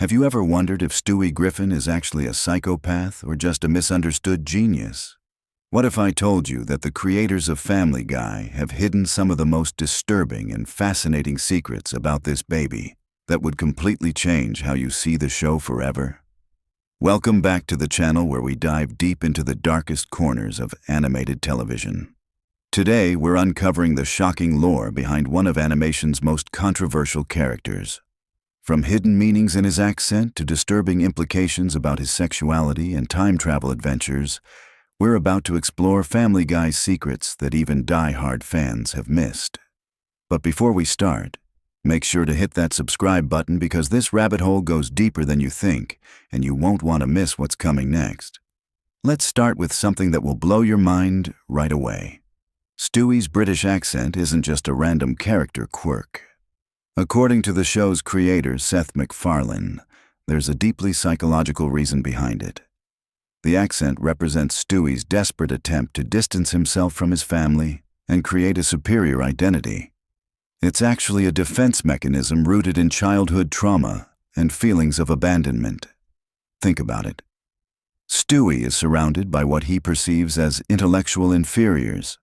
Have you ever wondered if Stewie Griffin is actually a psychopath or just a misunderstood genius? What if I told you that the creators of Family Guy have hidden some of the most disturbing and fascinating secrets about this baby that would completely change how you see the show forever? Welcome back to the channel where we dive deep into the darkest corners of animated television. Today, we're uncovering the shocking lore behind one of animation's most controversial characters. From hidden meanings in his accent to disturbing implications about his sexuality and time travel adventures, we're about to explore Family Guy's secrets that even die-hard fans have missed. But before we start, make sure to hit that subscribe button because this rabbit hole goes deeper than you think, and you won't want to miss what's coming next. Let's start with something that will blow your mind right away. Stewie's British accent isn't just a random character quirk. According to the show's creator, Seth MacFarlane, there's a deeply psychological reason behind it. The accent represents Stewie's desperate attempt to distance himself from his family and create a superior identity. It's actually a defense mechanism rooted in childhood trauma and feelings of abandonment. Think about it. Stewie is surrounded by what he perceives as intellectual inferiors.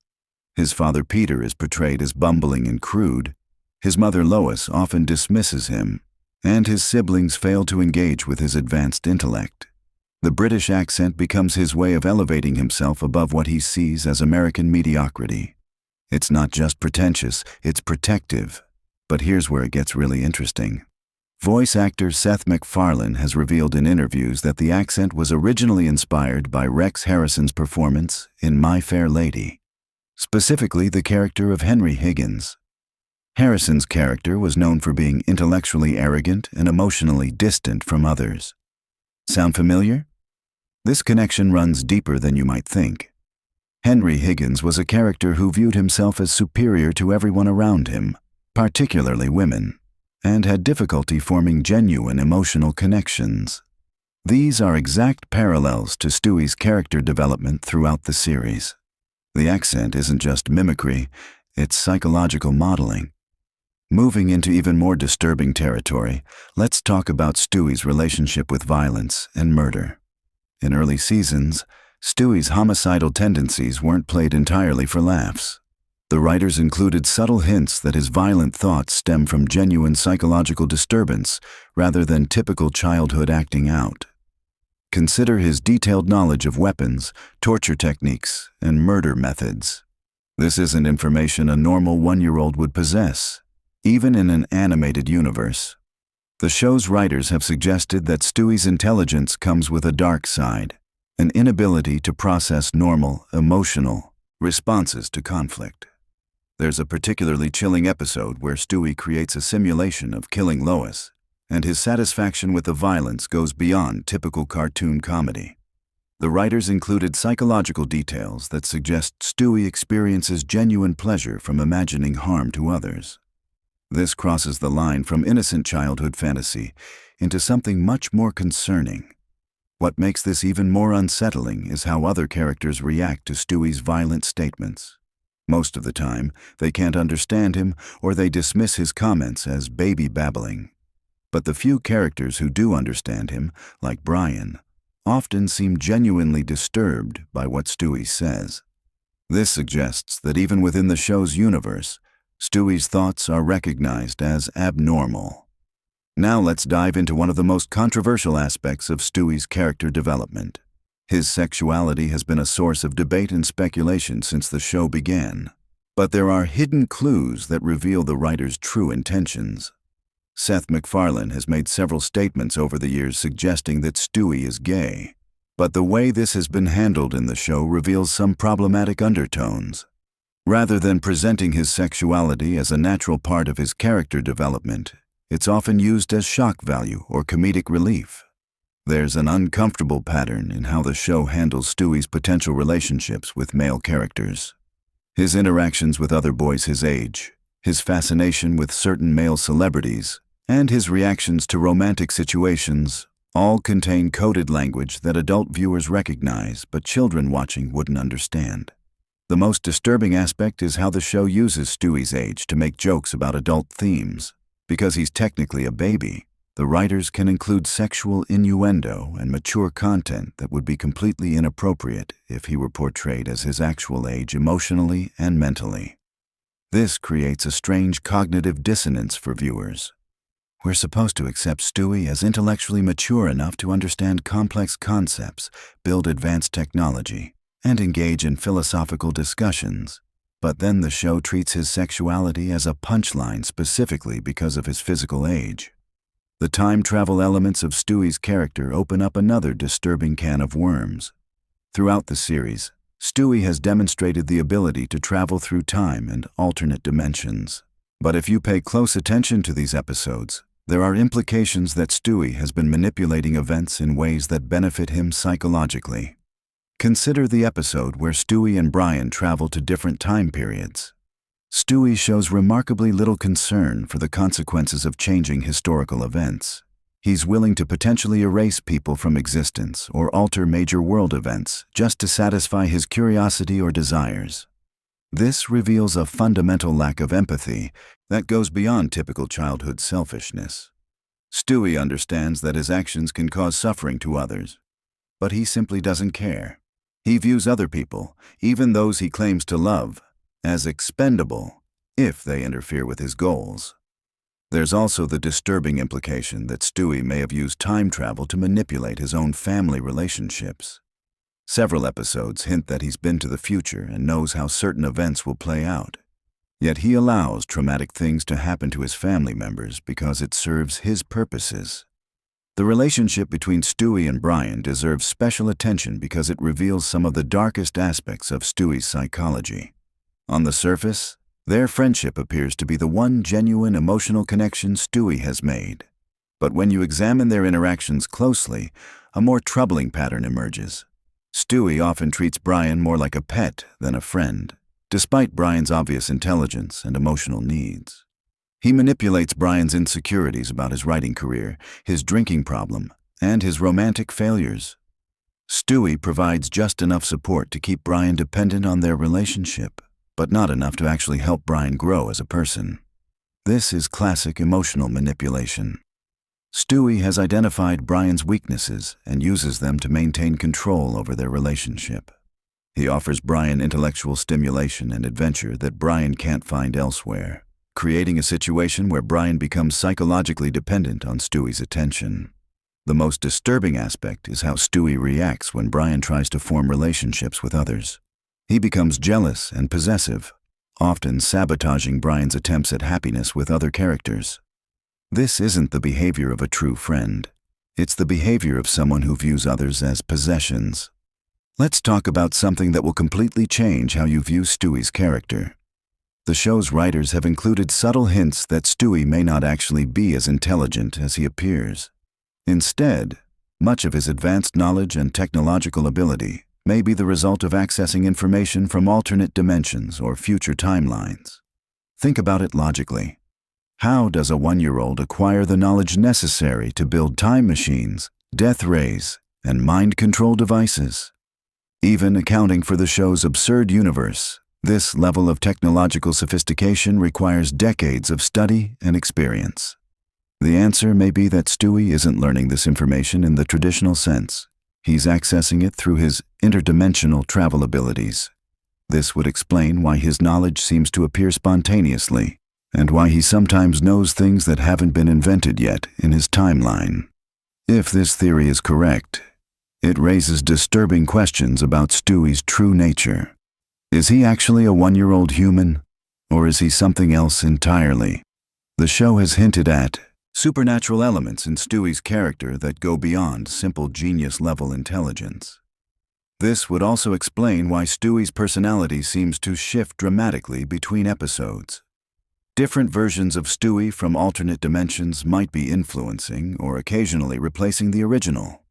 His father Peter is portrayed as bumbling and crude. His mother Lois often dismisses him, and his siblings fail to engage with his advanced intellect. The British accent becomes his way of elevating himself above what he sees as American mediocrity. It's not just pretentious, it's protective. But here's where it gets really interesting. Voice actor Seth MacFarlane has revealed in interviews that the accent was originally inspired by Rex Harrison's performance in My Fair Lady, specifically the character of Henry Higgins. Harrison's character was known for being intellectually arrogant and emotionally distant from others. Sound familiar? This connection runs deeper than you might think. Henry Higgins was a character who viewed himself as superior to everyone around him, particularly women, and had difficulty forming genuine emotional connections. These are exact parallels to Stewie's character development throughout the series. The accent isn't just mimicry, it's psychological modeling. Moving into even more disturbing territory, let's talk about Stewie's relationship with violence and murder. In early seasons, Stewie's homicidal tendencies weren't played entirely for laughs. The writers included subtle hints that his violent thoughts stem from genuine psychological disturbance rather than typical childhood acting out. Consider his detailed knowledge of weapons, torture techniques, and murder methods. This isn't information a normal one-year-old would possess, even in an animated universe. The show's writers have suggested that Stewie's intelligence comes with a dark side, an inability to process normal, emotional responses to conflict. There's a particularly chilling episode where Stewie creates a simulation of killing Lois, and his satisfaction with the violence goes beyond typical cartoon comedy. The writers included psychological details that suggest Stewie experiences genuine pleasure from imagining harm to others. This crosses the line from innocent childhood fantasy into something much more concerning. What makes this even more unsettling is how other characters react to Stewie's violent statements. Most of the time, they can't understand him or they dismiss his comments as baby babbling. But the few characters who do understand him, like Brian, often seem genuinely disturbed by what Stewie says. This suggests that even within the show's universe, Stewie's thoughts are recognized as abnormal. Now let's dive into one of the most controversial aspects of Stewie's character development. His sexuality has been a source of debate and speculation since the show began, but there are hidden clues that reveal the writer's true intentions. Seth MacFarlane has made several statements over the years suggesting that Stewie is gay, but the way this has been handled in the show reveals some problematic undertones. Rather than presenting his sexuality as a natural part of his character development, it's often used as shock value or comedic relief. There's an uncomfortable pattern in how the show handles Stewie's potential relationships with male characters. His interactions with other boys his age, his fascination with certain male celebrities, and his reactions to romantic situations all contain coded language that adult viewers recognize but children watching wouldn't understand. The most disturbing aspect is how the show uses Stewie's age to make jokes about adult themes. Because he's technically a baby, The writers can include sexual innuendo and mature content that would be completely inappropriate if he were portrayed as his actual age emotionally and mentally. This creates a strange cognitive dissonance for viewers. We're supposed to accept Stewie as intellectually mature enough to understand complex concepts, build advanced technology, and engage in philosophical discussions. But then the show treats his sexuality as a punchline specifically because of his physical age. The time travel elements of Stewie's character open up another disturbing can of worms. Throughout the series, Stewie has demonstrated the ability to travel through time and alternate dimensions. But if you pay close attention to these episodes, there are implications that Stewie has been manipulating events in ways that benefit him psychologically. Consider the episode where Stewie and Brian travel to different time periods. Stewie shows remarkably little concern for the consequences of changing historical events. He's willing to potentially erase people from existence or alter major world events just to satisfy his curiosity or desires. This reveals a fundamental lack of empathy that goes beyond typical childhood selfishness. Stewie understands that his actions can cause suffering to others, but he simply doesn't care. He views other people, even those he claims to love, as expendable if they interfere with his goals. There's also the disturbing implication that Stewie may have used time travel to manipulate his own family relationships. Several episodes hint that he's been to the future and knows how certain events will play out. Yet he allows traumatic things to happen to his family members because it serves his purposes. The relationship between Stewie and Brian deserves special attention because it reveals some of the darkest aspects of Stewie's psychology. On the surface, their friendship appears to be the one genuine emotional connection Stewie has made. But when you examine their interactions closely, a more troubling pattern emerges. Stewie often treats Brian more like a pet than a friend, despite Brian's obvious intelligence and emotional needs. He manipulates Brian's insecurities about his writing career, his drinking problem, and his romantic failures. Stewie provides just enough support to keep Brian dependent on their relationship, but not enough to actually help Brian grow as a person. This is classic emotional manipulation. Stewie has identified Brian's weaknesses and uses them to maintain control over their relationship. He offers Brian intellectual stimulation and adventure that Brian can't find elsewhere, creating a situation where Brian becomes psychologically dependent on Stewie's attention. The most disturbing aspect is how Stewie reacts when Brian tries to form relationships with others. He becomes jealous and possessive, often sabotaging Brian's attempts at happiness with other characters. This isn't the behavior of a true friend. It's the behavior of someone who views others as possessions. Let's talk about something that will completely change how you view Stewie's character. The show's writers have included subtle hints that Stewie may not actually be as intelligent as he appears. Instead, much of his advanced knowledge and technological ability may be the result of accessing information from alternate dimensions or future timelines. Think about it logically. How does a 1-year-old acquire the knowledge necessary to build time machines, death rays, and mind control devices? Even accounting for the show's absurd universe, this level of technological sophistication requires decades of study and experience. The answer may be that Stewie isn't learning this information in the traditional sense. He's accessing it through his interdimensional travel abilities. This would explain why his knowledge seems to appear spontaneously, and why he sometimes knows things that haven't been invented yet in his timeline. If this theory is correct, it raises disturbing questions about Stewie's true nature. Is he actually a 1-year-old human, or is he something else entirely? The show has hinted at supernatural elements in Stewie's character that go beyond simple genius-level intelligence. This would also explain why Stewie's personality seems to shift dramatically between episodes. Different versions of Stewie from alternate dimensions might be influencing or occasionally replacing the original.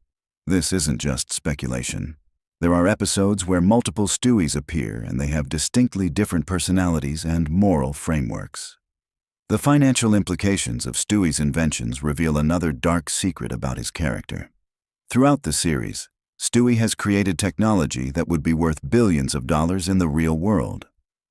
This isn't just speculation. There are episodes where multiple Stewies appear and they have distinctly different personalities and moral frameworks. The financial implications of Stewie's inventions reveal another dark secret about his character. Throughout the series, Stewie has created technology that would be worth billions of dollars in the real world.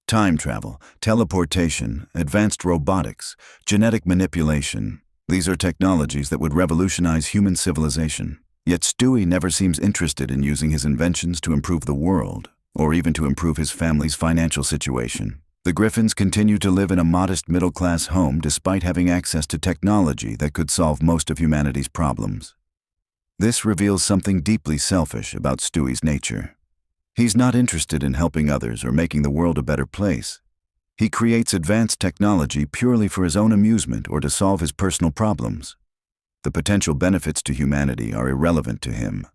Time travel, teleportation, advanced robotics, genetic manipulation. These are technologies that would revolutionize human civilization. Yet Stewie never seems interested in using his inventions to improve the world, or even to improve his family's financial situation. The Griffins continue to live in a modest middle-class home despite having access to technology that could solve most of humanity's problems. This reveals something deeply selfish about Stewie's nature. He's not interested in helping others or making the world a better place. He creates advanced technology purely for his own amusement or to solve his personal problems. The potential benefits to humanity are irrelevant to him.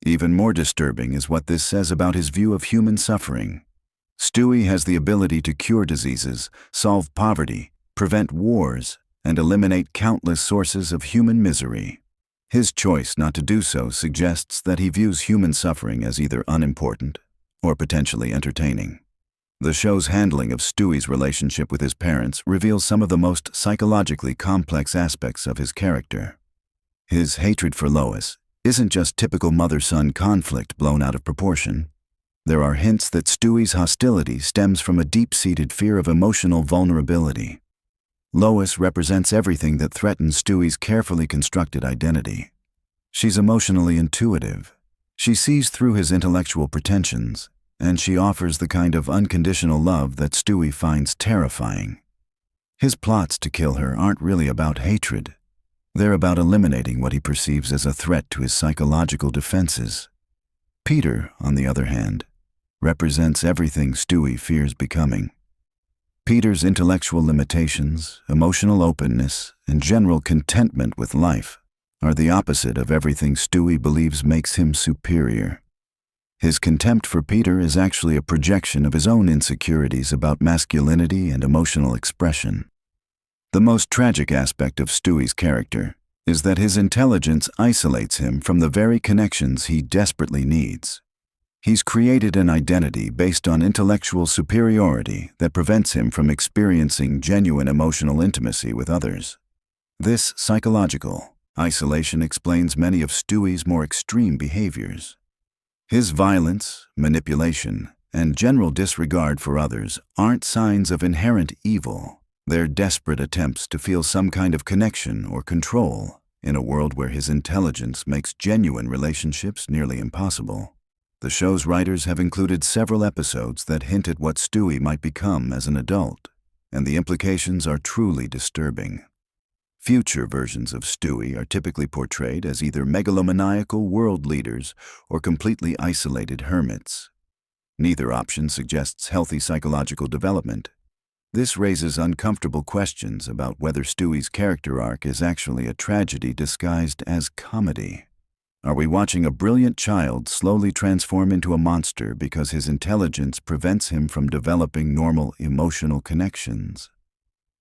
Even more disturbing is what this says about his view of human suffering. Stewie has the ability to cure diseases, solve poverty, prevent wars, and eliminate countless sources of human misery. His choice not to do so suggests that he views human suffering as either unimportant or potentially entertaining. The show's handling of Stewie's relationship with his parents reveals some of the most psychologically complex aspects of his character. His hatred for Lois isn't just typical mother-son conflict blown out of proportion. There are hints that Stewie's hostility stems from a deep-seated fear of emotional vulnerability. Lois represents everything that threatens Stewie's carefully constructed identity. She's emotionally intuitive. She sees through his intellectual pretensions, and she offers the kind of unconditional love that Stewie finds terrifying. His plots to kill her aren't really about hatred. They're about eliminating what he perceives as a threat to his psychological defenses. Peter, on the other hand, represents everything Stewie fears becoming. Peter's intellectual limitations, emotional openness, and general contentment with life are the opposite of everything Stewie believes makes him superior. His contempt for Peter is actually a projection of his own insecurities about masculinity and emotional expression. The most tragic aspect of Stewie's character is that his intelligence isolates him from the very connections he desperately needs. He's created an identity based on intellectual superiority that prevents him from experiencing genuine emotional intimacy with others. This psychological isolation explains many of Stewie's more extreme behaviors. His violence, manipulation, and general disregard for others aren't signs of inherent evil. They're desperate attempts to feel some kind of connection or control in a world where his intelligence makes genuine relationships nearly impossible. The show's writers have included several episodes that hint at what Stewie might become as an adult, and the implications are truly disturbing. Future versions of Stewie are typically portrayed as either megalomaniacal world leaders or completely isolated hermits. Neither option suggests healthy psychological development. This raises uncomfortable questions about whether Stewie's character arc is actually a tragedy disguised as comedy. Are we watching a brilliant child slowly transform into a monster because his intelligence prevents him from developing normal emotional connections?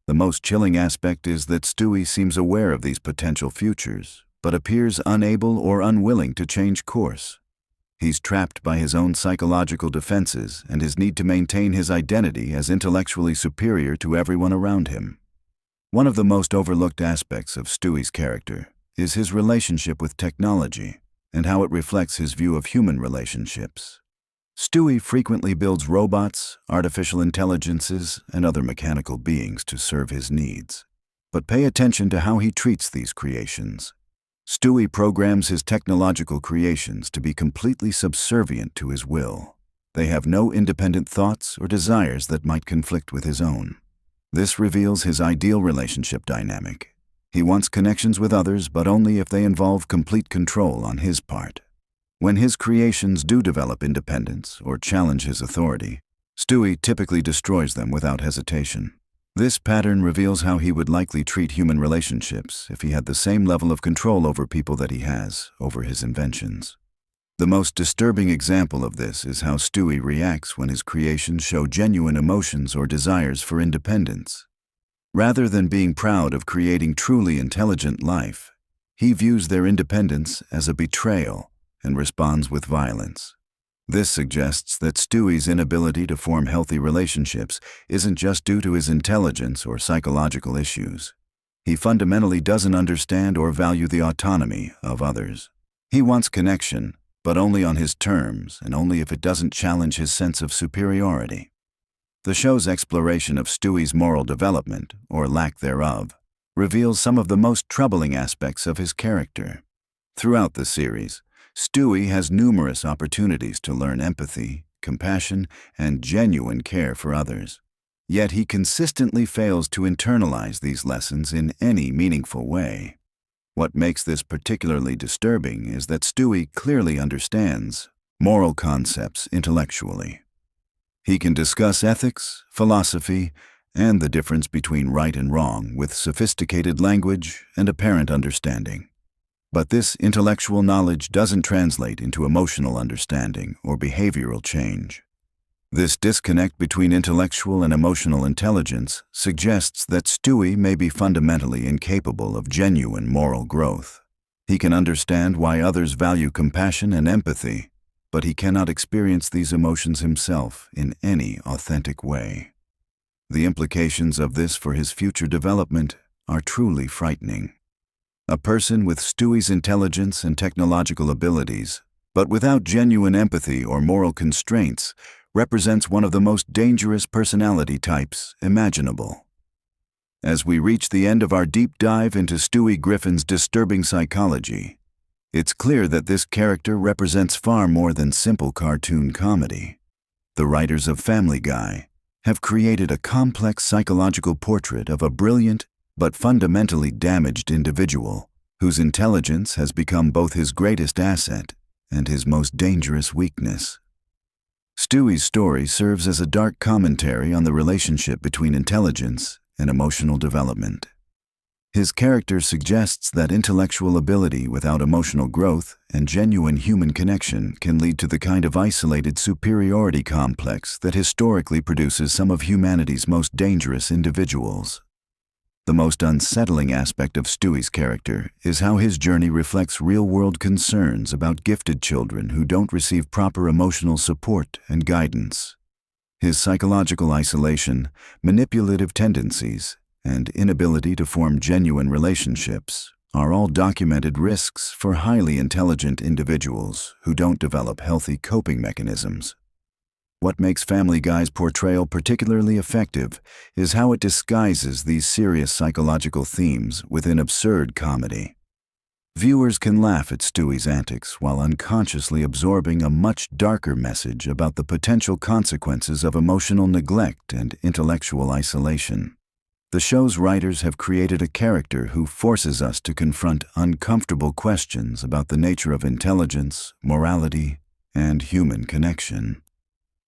The most chilling aspect is that Stewie seems aware of these potential futures, but appears unable or unwilling to change course. He's trapped by his own psychological defenses and his need to maintain his identity as intellectually superior to everyone around him. One of the most overlooked aspects of Stewie's character is his relationship with technology and how it reflects his view of human relationships. Stewie frequently builds robots, artificial intelligences, and other mechanical beings to serve his needs. But pay attention to how he treats these creations. Stewie programs his technological creations to be completely subservient to his will. They have no independent thoughts or desires that might conflict with his own. This reveals his ideal relationship dynamic. He wants connections with others, but only if they involve complete control on his part. When his creations do develop independence or challenge his authority, Stewie typically destroys them without hesitation. This pattern reveals how he would likely treat human relationships if he had the same level of control over people that he has over his inventions. The most disturbing example of this is how Stewie reacts when his creations show genuine emotions or desires for independence. Rather than being proud of creating truly intelligent life, he views their independence as a betrayal and responds with violence. This suggests that Stewie's inability to form healthy relationships isn't just due to his intelligence or psychological issues. He fundamentally doesn't understand or value the autonomy of others. He wants connection, but only on his terms and only if it doesn't challenge his sense of superiority. The show's exploration of Stewie's moral development, or lack thereof, reveals some of the most troubling aspects of his character. Throughout the series, Stewie has numerous opportunities to learn empathy, compassion, and genuine care for others. Yet he consistently fails to internalize these lessons in any meaningful way. What makes this particularly disturbing is that Stewie clearly understands moral concepts intellectually. He can discuss ethics, philosophy, and the difference between right and wrong with sophisticated language and apparent understanding. But this intellectual knowledge doesn't translate into emotional understanding or behavioral change. This disconnect between intellectual and emotional intelligence suggests that Stewie may be fundamentally incapable of genuine moral growth. He can understand why others value compassion and empathy, but he cannot experience these emotions himself in any authentic way. The implications of this for his future development are truly frightening. A person with Stewie's intelligence and technological abilities, but without genuine empathy or moral constraints, represents one of the most dangerous personality types imaginable. As we reach the end of our deep dive into Stewie Griffin's disturbing psychology, it's clear that this character represents far more than simple cartoon comedy. The writers of Family Guy have created a complex psychological portrait of a brilliant but fundamentally damaged individual whose intelligence has become both his greatest asset and his most dangerous weakness. Stewie's story serves as a dark commentary on the relationship between intelligence and emotional development. His character suggests that intellectual ability without emotional growth and genuine human connection can lead to the kind of isolated superiority complex that historically produces some of humanity's most dangerous individuals. The most unsettling aspect of Stewie's character is how his journey reflects real-world concerns about gifted children who don't receive proper emotional support and guidance. His psychological isolation, manipulative tendencies, and inability to form genuine relationships are all documented risks for highly intelligent individuals who don't develop healthy coping mechanisms. What makes Family Guy's portrayal particularly effective is how it disguises these serious psychological themes within absurd comedy. Viewers can laugh at Stewie's antics while unconsciously absorbing a much darker message about the potential consequences of emotional neglect and intellectual isolation. The show's writers have created a character who forces us to confront uncomfortable questions about the nature of intelligence, morality, and human connection.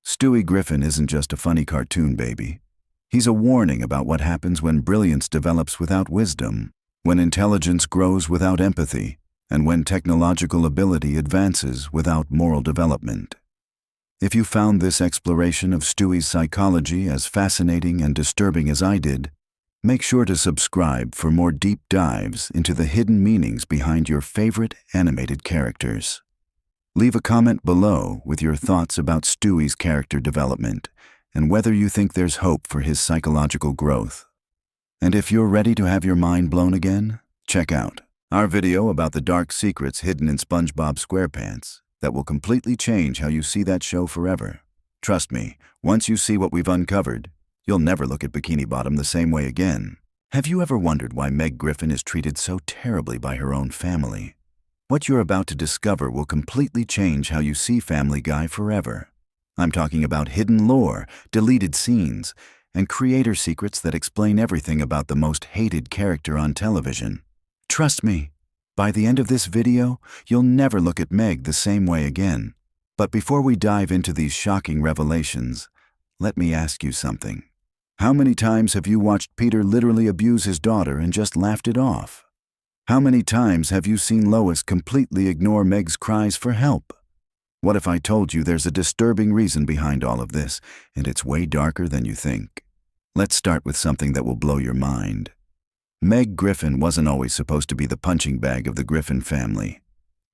Stewie Griffin isn't just a funny cartoon baby. He's a warning about what happens when brilliance develops without wisdom, when intelligence grows without empathy, and when technological ability advances without moral development. If you found this exploration of Stewie's psychology as fascinating and disturbing as I did, make sure to subscribe for more deep dives into the hidden meanings behind your favorite animated characters. Leave a comment below with your thoughts about Stewie's character development and whether you think there's hope for his psychological growth. And if you're ready to have your mind blown again, check out our video about the dark secrets hidden in SpongeBob SquarePants that will completely change how you see that show forever. Trust me, once you see what we've uncovered, you'll never look at Bikini Bottom the same way again. Have you ever wondered why Meg Griffin is treated so terribly by her own family? What you're about to discover will completely change how you see Family Guy forever. I'm talking about hidden lore, deleted scenes, and creator secrets that explain everything about the most hated character on television. Trust me, by the end of this video, you'll never look at Meg the same way again. But before we dive into these shocking revelations, let me ask you something. How many times have you watched Peter literally abuse his daughter and just laughed it off? How many times have you seen Lois completely ignore Meg's cries for help? What if I told you there's a disturbing reason behind all of this, and it's way darker than you think? Let's start with something that will blow your mind. Meg Griffin wasn't always supposed to be the punching bag of the Griffin family.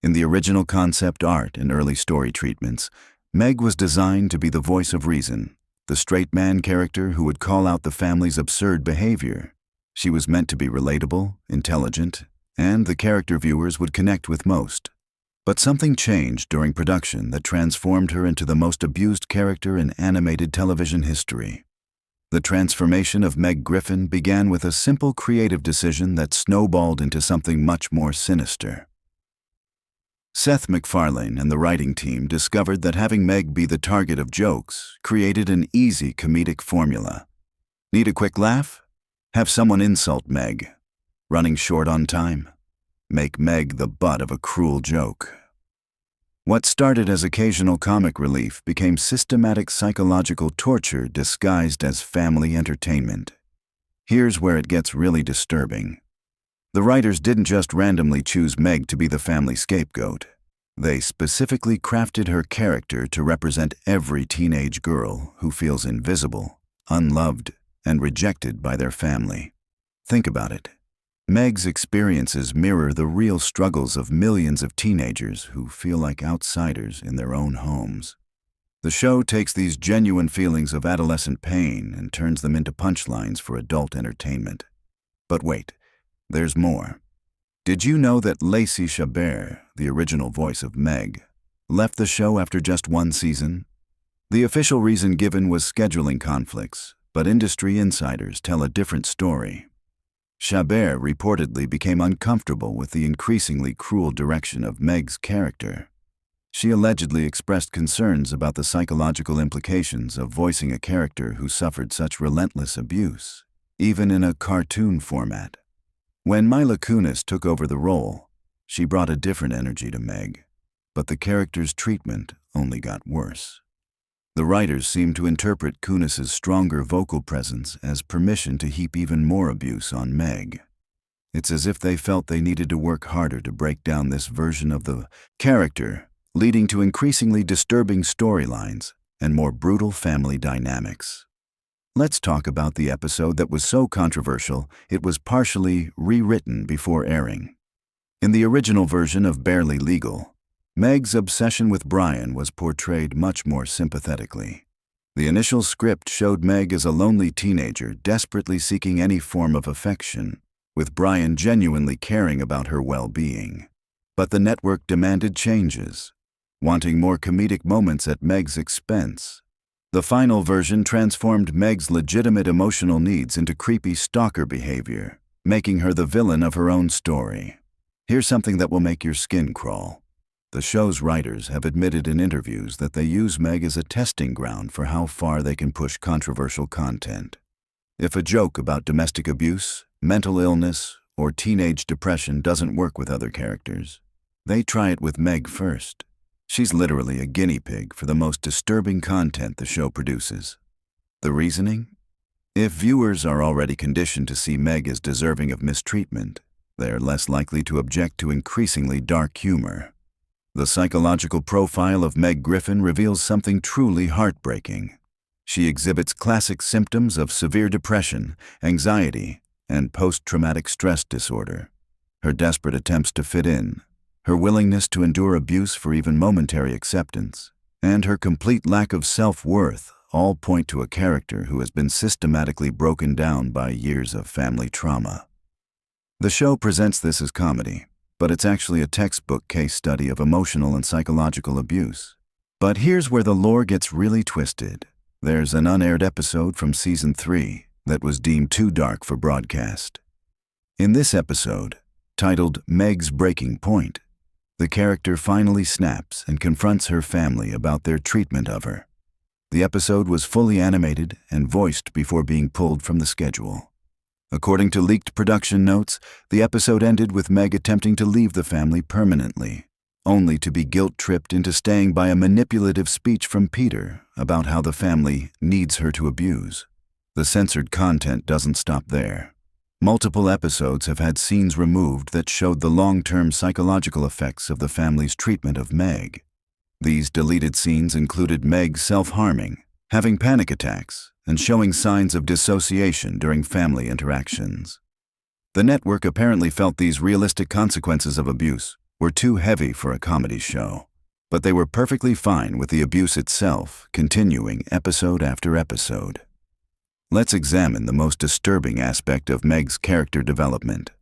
In the original concept art and early story treatments, Meg was designed to be the voice of reason, the straight man character who would call out the family's absurd behavior. She was meant to be relatable, intelligent, and the character viewers would connect with most. But something changed during production that transformed her into the most abused character in animated television history. The transformation of Meg Griffin began with a simple creative decision that snowballed into something much more sinister. Seth MacFarlane and the writing team discovered that having Meg be the target of jokes created an easy comedic formula. Need a quick laugh? Have someone insult Meg. Running short on time? Make Meg the butt of a cruel joke. What started as occasional comic relief became systematic psychological torture disguised as family entertainment. Here's where it gets really disturbing. The writers didn't just randomly choose Meg to be the family scapegoat. They specifically crafted her character to represent every teenage girl who feels invisible, unloved, and rejected by their family. Think about it. Meg's experiences mirror the real struggles of millions of teenagers who feel like outsiders in their own homes. The show takes these genuine feelings of adolescent pain and turns them into punchlines for adult entertainment. But wait, there's more. Did you know that Lacey Chabert, the original voice of Meg, left the show after just one season? The official reason given was scheduling conflicts, but industry insiders tell a different story. Chabert reportedly became uncomfortable with the increasingly cruel direction of Meg's character. She allegedly expressed concerns about the psychological implications of voicing a character who suffered such relentless abuse, even in a cartoon format. When Mila Kunis took over the role, she brought a different energy to Meg, but the character's treatment only got worse. The writers seemed to interpret Kunis's stronger vocal presence as permission to heap even more abuse on Meg. It's as if they felt they needed to work harder to break down this version of the character, leading to increasingly disturbing storylines and more brutal family dynamics. Let's talk about the episode that was so controversial it was partially rewritten before airing. In the original version of Barely Legal, Meg's obsession with Brian was portrayed much more sympathetically. The initial script showed Meg as a lonely teenager desperately seeking any form of affection, with Brian genuinely caring about her well-being. But the network demanded changes, wanting more comedic moments at Meg's expense. The final version transformed Meg's legitimate emotional needs into creepy stalker behavior, making her the villain of her own story. Here's something that will make your skin crawl. The show's writers have admitted in interviews that they use Meg as a testing ground for how far they can push controversial content. If a joke about domestic abuse, mental illness, or teenage depression doesn't work with other characters, they try it with Meg first. She's literally a guinea pig for the most disturbing content the show produces. The reasoning? If viewers are already conditioned to see Meg as deserving of mistreatment, they're less likely to object to increasingly dark humor. The psychological profile of Meg Griffin reveals something truly heartbreaking. She exhibits classic symptoms of severe depression, anxiety, and post-traumatic stress disorder. Her desperate attempts to fit in, her willingness to endure abuse for even momentary acceptance, and her complete lack of self-worth all point to a character who has been systematically broken down by years of family trauma. The show presents this as comedy, but it's actually a textbook case study of emotional and psychological abuse. But here's where the lore gets really twisted. There's an unaired episode from Season 3 that was deemed too dark for broadcast. In this episode, titled Meg's Breaking Point, the character finally snaps and confronts her family about their treatment of her. The episode was fully animated and voiced before being pulled from the schedule. According to leaked production notes, the episode ended with Meg attempting to leave the family permanently, only to be guilt-tripped into staying by a manipulative speech from Peter about how the family needs her to abuse. The censored content doesn't stop there. Multiple episodes have had scenes removed that showed the long-term psychological effects of the family's treatment of Meg. These deleted scenes included Meg self-harming, having panic attacks, and showing signs of dissociation during family interactions. The network apparently felt these realistic consequences of abuse were too heavy for a comedy show, but they were perfectly fine with the abuse itself continuing episode after episode. Let's examine the most disturbing aspect of Meg's character development.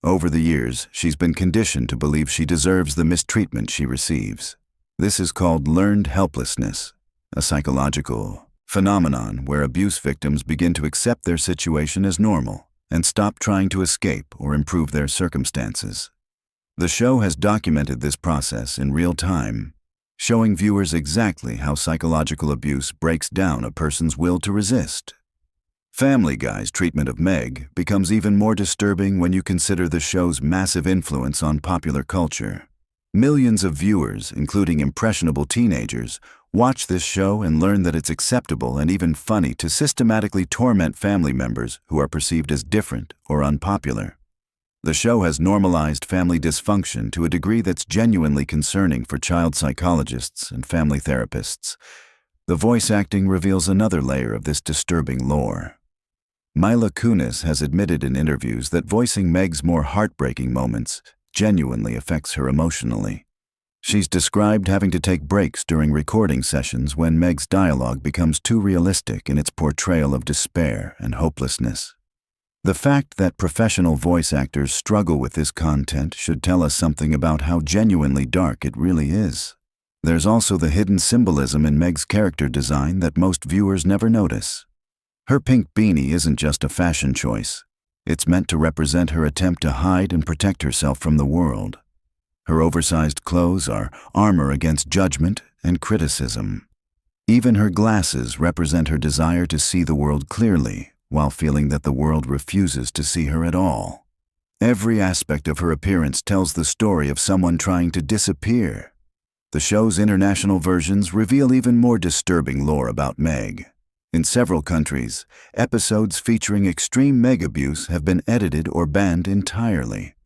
Over the years, she's been conditioned to believe she deserves the mistreatment she receives. This is called learned helplessness, a psychological phenomenon where abuse victims begin to accept their situation as normal and stop trying to escape or improve their circumstances. The show has documented this process in real time, showing viewers exactly how psychological abuse breaks down a person's will to resist. Family Guy's treatment of Meg becomes even more disturbing when you consider the show's massive influence on popular culture. Millions of viewers, including impressionable teenagers, watch this show and learn that it's acceptable and even funny to systematically torment family members who are perceived as different or unpopular. The show has normalized family dysfunction to a degree that's genuinely concerning for child psychologists and family therapists. The voice acting reveals another layer of this disturbing lore. Mila Kunis has admitted in interviews that voicing Meg's more heartbreaking moments genuinely affects her emotionally. She's described having to take breaks during recording sessions when Meg's dialogue becomes too realistic in its portrayal of despair and hopelessness. The fact that professional voice actors struggle with this content should tell us something about how genuinely dark it really is. There's also the hidden symbolism in Meg's character design that most viewers never notice. Her pink beanie isn't just a fashion choice. It's meant to represent her attempt to hide and protect herself from the world. Her oversized clothes are armor against judgment and criticism. Even her glasses represent her desire to see the world clearly, while feeling that the world refuses to see her at all. Every aspect of her appearance tells the story of someone trying to disappear. The show's international versions reveal even more disturbing lore about Meg. In several countries, episodes featuring extreme Meg abuse have been edited or banned entirely.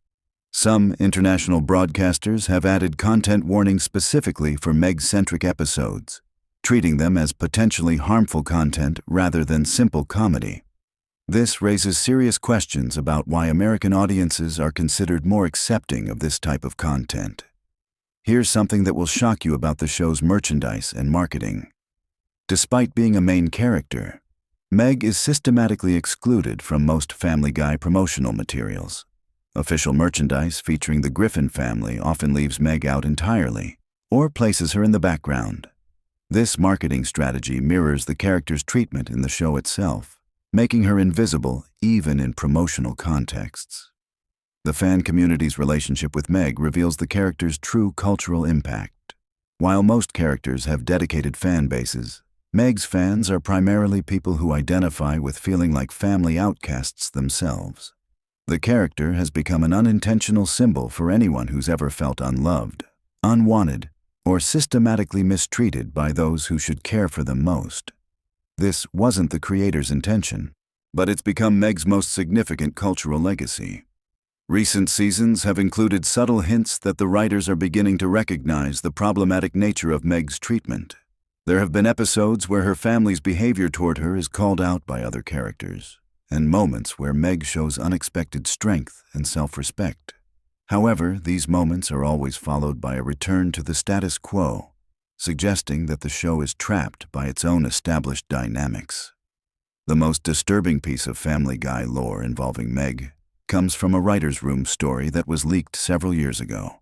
Some international broadcasters have added content warnings specifically for Meg-centric episodes, treating them as potentially harmful content rather than simple comedy. This raises serious questions about why American audiences are considered more accepting of this type of content. Here's something that will shock you about the show's merchandise and marketing. Despite being a main character, Meg is systematically excluded from most Family Guy promotional materials. Official merchandise featuring the Griffin family often leaves Meg out entirely, or places her in the background. This marketing strategy mirrors the character's treatment in the show itself, making her invisible even in promotional contexts. The fan community's relationship with Meg reveals the character's true cultural impact. While most characters have dedicated fan bases, Meg's fans are primarily people who identify with feeling like family outcasts themselves. The character has become an unintentional symbol for anyone who's ever felt unloved, unwanted, or systematically mistreated by those who should care for them most. This wasn't the creator's intention, but it's become Meg's most significant cultural legacy. Recent seasons have included subtle hints that the writers are beginning to recognize the problematic nature of Meg's treatment. There have been episodes where her family's behavior toward her is called out by other characters, and moments where Meg shows unexpected strength and self-respect. However, these moments are always followed by a return to the status quo, suggesting that the show is trapped by its own established dynamics. The most disturbing piece of Family Guy lore involving Meg comes from a writer's room story that was leaked several years ago.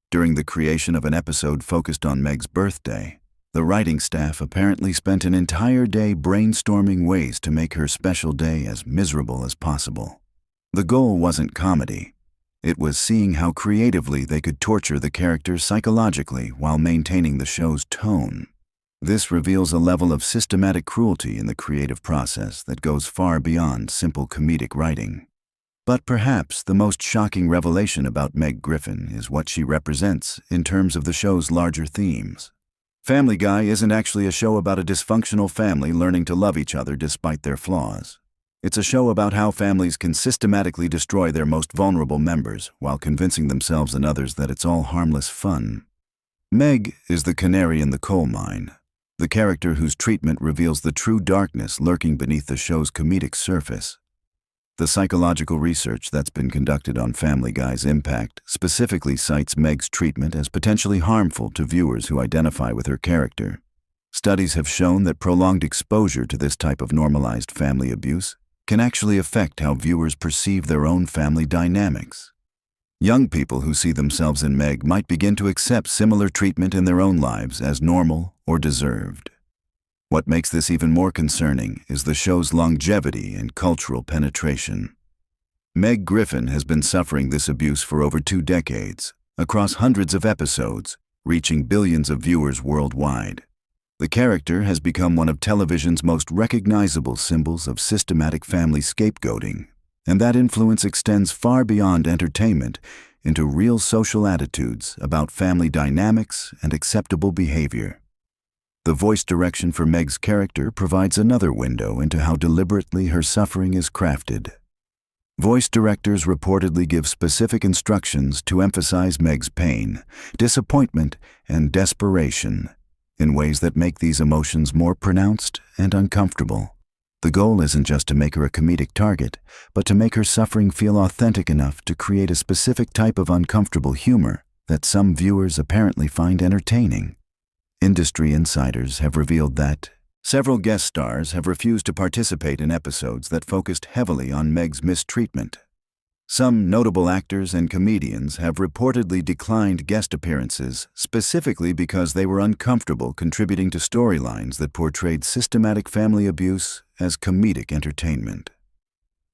During the creation of an episode focused on Meg's birthday, the writing staff apparently spent an entire day brainstorming ways to make her special day as miserable as possible. The goal wasn't comedy. It was seeing how creatively they could torture the characters psychologically while maintaining the show's tone. This reveals a level of systematic cruelty in the creative process that goes far beyond simple comedic writing. But perhaps the most shocking revelation about Meg Griffin is what she represents in terms of the show's larger themes. Family Guy isn't actually a show about a dysfunctional family learning to love each other despite their flaws. It's a show about how families can systematically destroy their most vulnerable members while convincing themselves and others that it's all harmless fun. Meg is the canary in the coal mine, the character whose treatment reveals the true darkness lurking beneath the show's comedic surface. The psychological research that's been conducted on Family Guy's impact specifically cites Meg's treatment as potentially harmful to viewers who identify with her character. Studies have shown that prolonged exposure to this type of normalized family abuse can actually affect how viewers perceive their own family dynamics. Young people who see themselves in Meg might begin to accept similar treatment in their own lives as normal or deserved. What makes this even more concerning is the show's longevity and cultural penetration. Meg Griffin has been suffering this abuse for over 2 decades, across hundreds of episodes, reaching billions of viewers worldwide. The character has become one of television's most recognizable symbols of systematic family scapegoating, and that influence extends far beyond entertainment into real social attitudes about family dynamics and acceptable behavior. The voice direction for Meg's character provides another window into how deliberately her suffering is crafted. Voice directors reportedly give specific instructions to emphasize Meg's pain, disappointment, and desperation in ways that make these emotions more pronounced and uncomfortable. The goal isn't just to make her a comedic target, but to make her suffering feel authentic enough to create a specific type of uncomfortable humor that some viewers apparently find entertaining. Industry insiders have revealed that several guest stars have refused to participate in episodes that focused heavily on Meg's mistreatment. Some notable actors and comedians have reportedly declined guest appearances specifically because they were uncomfortable contributing to storylines that portrayed systematic family abuse as comedic entertainment.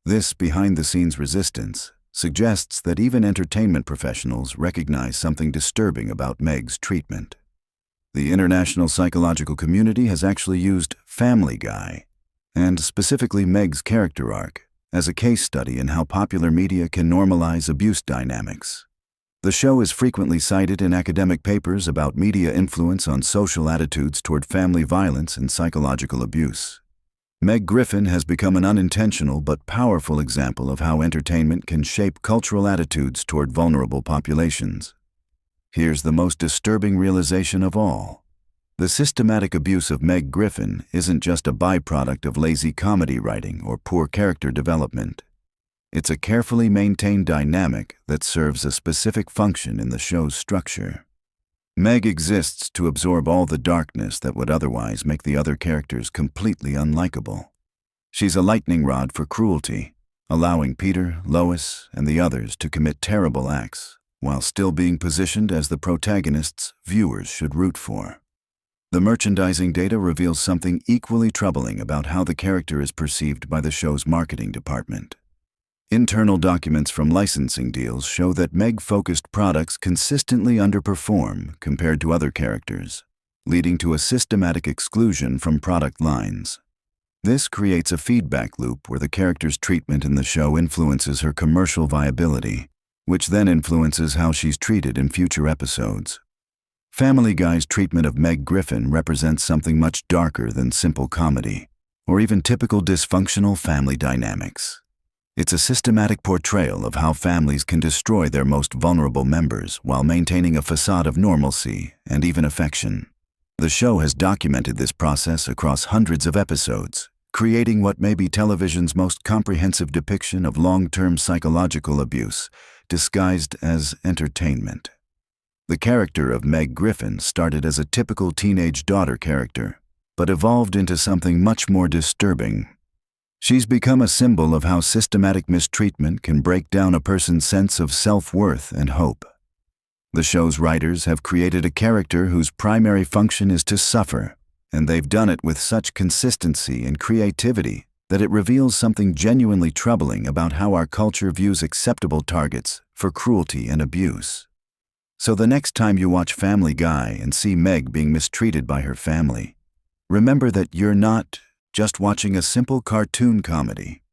This behind-the-scenes resistance suggests that even entertainment professionals recognize something disturbing about Meg's treatment. The international psychological community has actually used Family Guy, and specifically Meg's character arc, as a case study in how popular media can normalize abuse dynamics. The show is frequently cited in academic papers about media influence on social attitudes toward family violence and psychological abuse. Meg Griffin has become an unintentional but powerful example of how entertainment can shape cultural attitudes toward vulnerable populations. Here's the most disturbing realization of all. The systematic abuse of Meg Griffin isn't just a byproduct of lazy comedy writing or poor character development. It's a carefully maintained dynamic that serves a specific function in the show's structure. Meg exists to absorb all the darkness that would otherwise make the other characters completely unlikable. She's a lightning rod for cruelty, allowing Peter, Lois, and the others to commit terrible acts, while still being positioned as the protagonists viewers should root for. The merchandising data reveals something equally troubling about how the character is perceived by the show's marketing department. Internal documents from licensing deals show that Meg-focused products consistently underperform compared to other characters, leading to a systematic exclusion from product lines. This creates a feedback loop where the character's treatment in the show influences her commercial viability, which then influences how she's treated in future episodes. Family Guy's treatment of Meg Griffin represents something much darker than simple comedy, or even typical dysfunctional family dynamics. It's a systematic portrayal of how families can destroy their most vulnerable members while maintaining a facade of normalcy and even affection. The show has documented this process across hundreds of episodes, creating what may be television's most comprehensive depiction of long-term psychological abuse, disguised as entertainment. The character of Meg Griffin started as a typical teenage daughter character, but evolved into something much more disturbing. She's become a symbol of how systematic mistreatment can break down a person's sense of self-worth and hope. The show's writers have created a character whose primary function is to suffer, and they've done it with such consistency and creativity that it reveals something genuinely troubling about how our culture views acceptable targets for cruelty and abuse. So the next time you watch Family Guy and see Meg being mistreated by her family, remember that you're not just watching a simple cartoon comedy.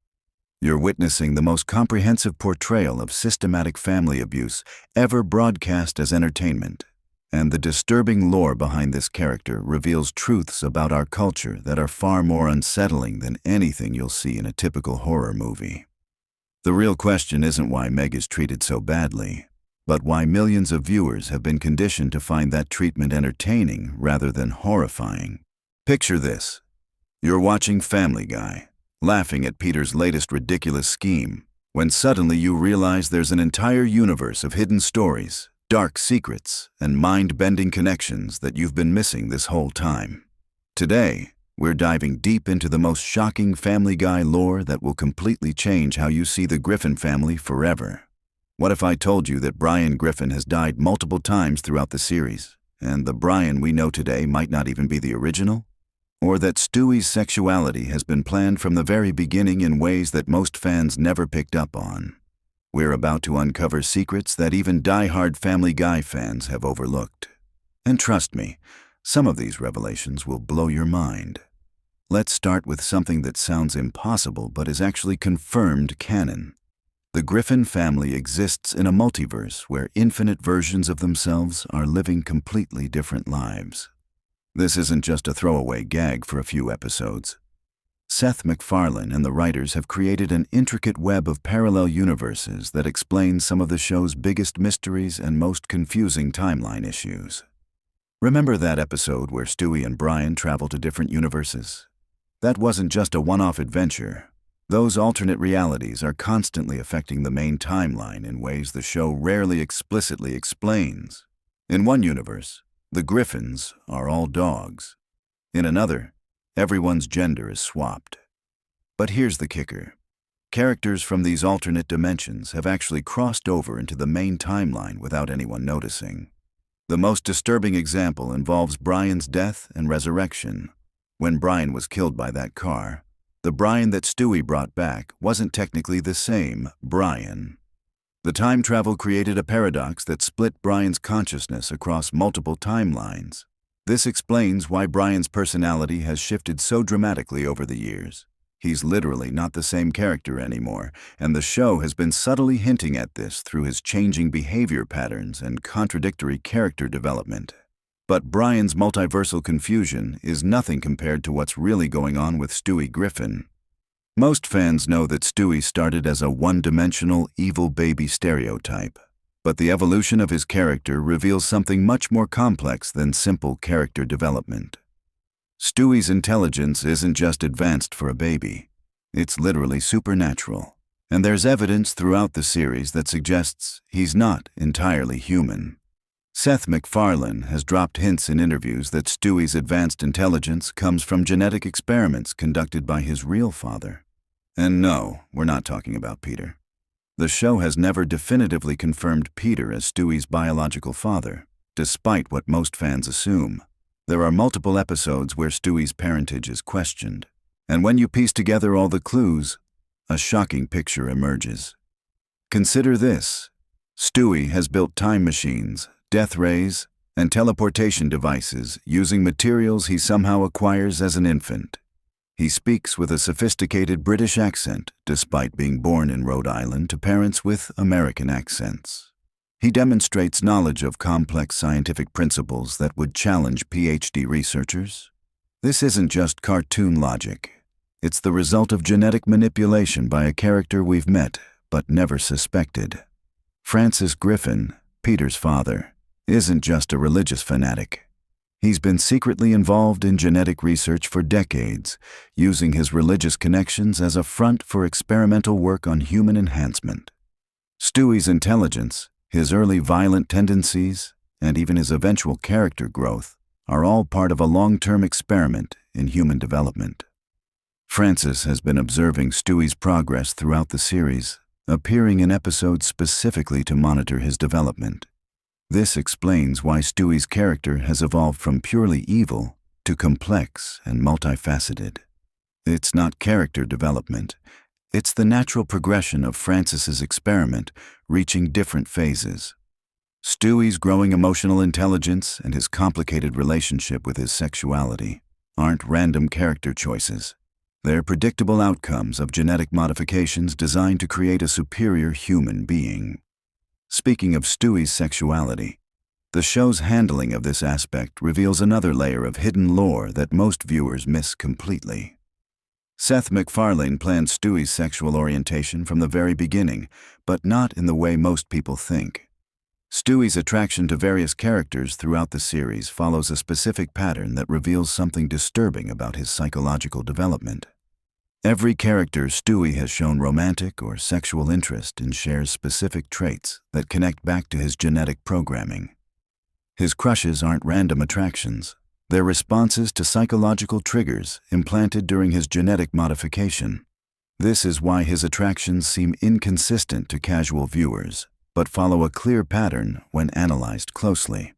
You're witnessing the most comprehensive portrayal of systematic family abuse ever broadcast as entertainment. And the disturbing lore behind this character reveals truths about our culture that are far more unsettling than anything you'll see in a typical horror movie. The real question isn't why Meg is treated so badly, but why millions of viewers have been conditioned to find that treatment entertaining rather than horrifying. Picture this. You're watching Family Guy, laughing at Peter's latest ridiculous scheme, when suddenly you realize there's an entire universe of hidden stories, dark secrets, and mind-bending connections that you've been missing this whole time. Today, we're diving deep into the most shocking Family Guy lore that will completely change how you see the Griffin family forever. What if I told you that Brian Griffin has died multiple times throughout the series, and the Brian we know today might not even be the original? or that Stewie's sexuality has been planned from the very beginning in ways that most fans never picked up on. We're about to uncover secrets that even die-hard Family Guy fans have overlooked. And trust me, some of these revelations will blow your mind. Let's start with something that sounds impossible but is actually confirmed canon. The Griffin family exists in a multiverse where infinite versions of themselves are living completely different lives. This isn't just a throwaway gag for a few episodes. Seth MacFarlane and the writers have created an intricate web of parallel universes that explains some of the show's biggest mysteries and most confusing timeline issues. Remember that episode where Stewie and Brian travel to different universes? That wasn't just a one-off adventure. Those alternate realities are constantly affecting the main timeline in ways the show rarely explicitly explains. In one universe, the Griffins are all dogs. In another, everyone's gender is swapped. But here's the kicker. Characters from these alternate dimensions have actually crossed over into the main timeline without anyone noticing. The most disturbing example involves Brian's death and resurrection. When Brian was killed by that car, the Brian that Stewie brought back wasn't technically the same Brian. The time travel created a paradox that split Brian's consciousness across multiple timelines. This explains why Brian's personality has shifted so dramatically over the years. He's literally not the same character anymore, and the show has been subtly hinting at this through his changing behavior patterns and contradictory character development. But Brian's multiversal confusion is nothing compared to what's really going on with Stewie Griffin. Most fans know that Stewie started as a one-dimensional evil baby stereotype, but the evolution of his character reveals something much more complex than simple character development. Stewie's intelligence isn't just advanced for a baby. It's literally supernatural, and there's evidence throughout the series that suggests he's not entirely human. Seth MacFarlane has dropped hints in interviews that Stewie's advanced intelligence comes from genetic experiments conducted by his real father. And no, we're not talking about Peter. The show has never definitively confirmed Peter as Stewie's biological father, despite what most fans assume. There are multiple episodes where Stewie's parentage is questioned, and when you piece together all the clues, a shocking picture emerges. Consider this. Stewie has built time machines, death rays, and teleportation devices using materials he somehow acquires as an infant. He speaks with a sophisticated British accent, despite being born in Rhode Island to parents with American accents. He demonstrates knowledge of complex scientific principles that would challenge PhD researchers. This isn't just cartoon logic. It's the result of genetic manipulation by a character we've met but never suspected. Francis Griffin, Peter's father, isn't just a religious fanatic. He's been secretly involved in genetic research for decades, using his religious connections as a front for experimental work on human enhancement. Stewie's intelligence, his early violent tendencies, and even his eventual character growth are all part of a long-term experiment in human development. Francis has been observing Stewie's progress throughout the series, appearing in episodes specifically to monitor his development. This explains why Stewie's character has evolved from purely evil to complex and multifaceted. It's not character development. It's the natural progression of Francis's experiment reaching different phases. Stewie's growing emotional intelligence and his complicated relationship with his sexuality aren't random character choices. They're predictable outcomes of genetic modifications designed to create a superior human being. Speaking of Stewie's sexuality, the show's handling of this aspect reveals another layer of hidden lore that most viewers miss completely. Seth MacFarlane planned Stewie's sexual orientation from the very beginning, but not in the way most people think. Stewie's attraction to various characters throughout the series follows a specific pattern that reveals something disturbing about his psychological development. Every character Stewie has shown romantic or sexual interest in shares specific traits that connect back to his genetic programming. His crushes aren't random attractions. They're responses to psychological triggers implanted during his genetic modification. This is why his attractions seem inconsistent to casual viewers, but follow a clear pattern when analyzed closely.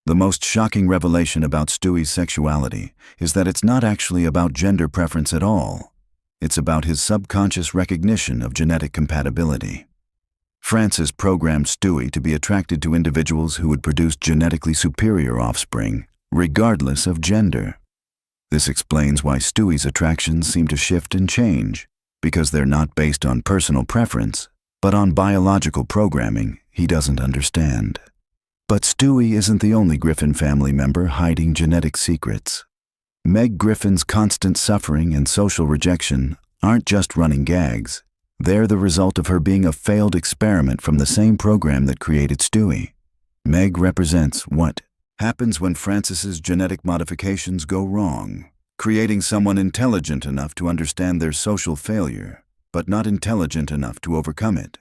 The most shocking revelation about Stewie's sexuality is that it's not actually about gender preference at all. It's about his subconscious recognition of genetic compatibility. Francis programmed Stewie to be attracted to individuals who would produce genetically superior offspring, regardless of gender. This explains why Stewie's attractions seem to shift and change, because they're not based on personal preference, but on biological programming he doesn't understand. But Stewie isn't the only Griffin family member hiding genetic secrets. Meg Griffin's constant suffering and social rejection aren't just running gags. They're the result of her being a failed experiment from the same program that created Stewie. Meg represents what happens when Francis's genetic modifications go wrong, creating someone intelligent enough to understand their social failure, but not intelligent enough to overcome it.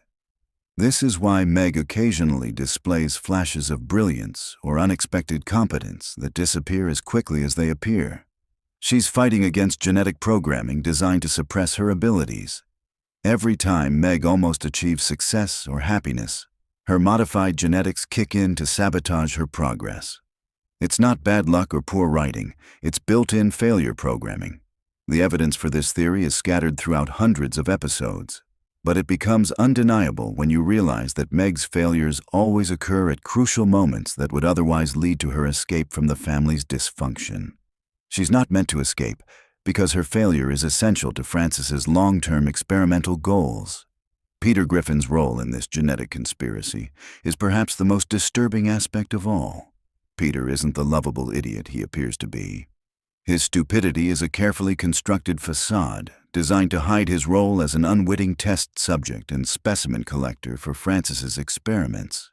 This is why Meg occasionally displays flashes of brilliance or unexpected competence that disappear as quickly as they appear. She's fighting against genetic programming designed to suppress her abilities. Every time Meg almost achieves success or happiness, her modified genetics kick in to sabotage her progress. It's not bad luck or poor writing, it's built-in failure programming. The evidence for this theory is scattered throughout hundreds of episodes, but it becomes undeniable when you realize that Meg's failures always occur at crucial moments that would otherwise lead to her escape from the family's dysfunction. She's not meant to escape, because her failure is essential to Francis's long-term experimental goals. Peter Griffin's role in this genetic conspiracy is perhaps the most disturbing aspect of all. Peter isn't the lovable idiot he appears to be. His stupidity is a carefully constructed facade designed to hide his role as an unwitting test subject and specimen collector for Francis's experiments.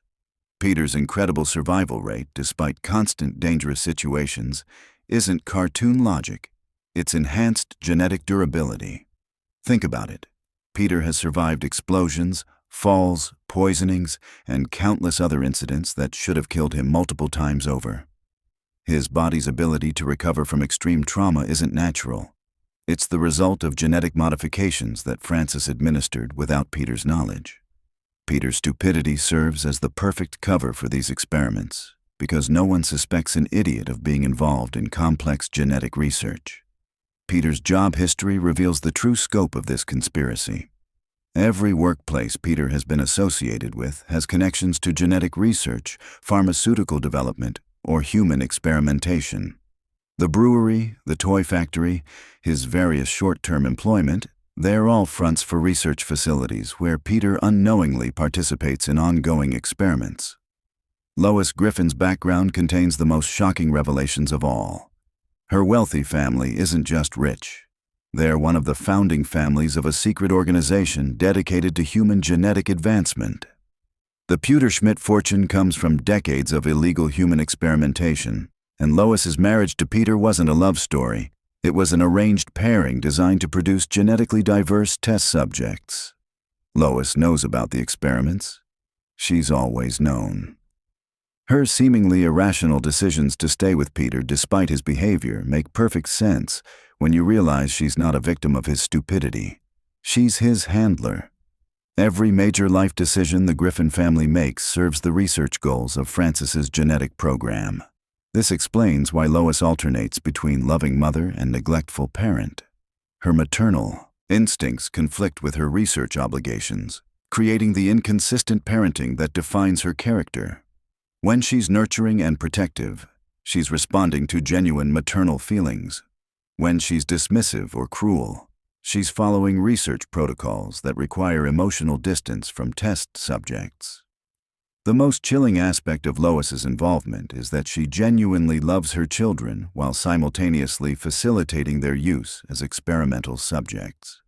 Peter's incredible survival rate, despite constant dangerous situations, isn't cartoon logic. It's enhanced genetic durability. Think about it. Peter has survived explosions, falls, poisonings, and countless other incidents that should have killed him multiple times over. His body's ability to recover from extreme trauma isn't natural. It's the result of genetic modifications that Francis administered without Peter's knowledge. Peter's stupidity serves as the perfect cover for these experiments, because no one suspects an idiot of being involved in complex genetic research. Peter's job history reveals the true scope of this conspiracy. Every workplace Peter has been associated with has connections to genetic research, pharmaceutical development, or human experimentation. The brewery, the toy factory, his various short-term employment, they're all fronts for research facilities where Peter unknowingly participates in ongoing experiments. Lois Griffin's background contains the most shocking revelations of all. Her wealthy family isn't just rich. They're one of the founding families of a secret organization dedicated to human genetic advancement. The Pewterschmidt fortune comes from decades of illegal human experimentation, and Lois's marriage to Peter wasn't a love story. It was an arranged pairing designed to produce genetically diverse test subjects. Lois knows about the experiments. She's always known. Her seemingly irrational decisions to stay with Peter despite his behavior make perfect sense when you realize she's not a victim of his stupidity. She's his handler. Every major life decision the Griffin family makes serves the research goals of Francis's genetic program. This explains why Lois alternates between loving mother and neglectful parent. Her maternal instincts conflict with her research obligations, creating the inconsistent parenting that defines her character. When she's nurturing and protective, she's responding to genuine maternal feelings. When she's dismissive or cruel, she's following research protocols that require emotional distance from test subjects. The most chilling aspect of Lois's involvement is that she genuinely loves her children while simultaneously facilitating their use as experimental subjects.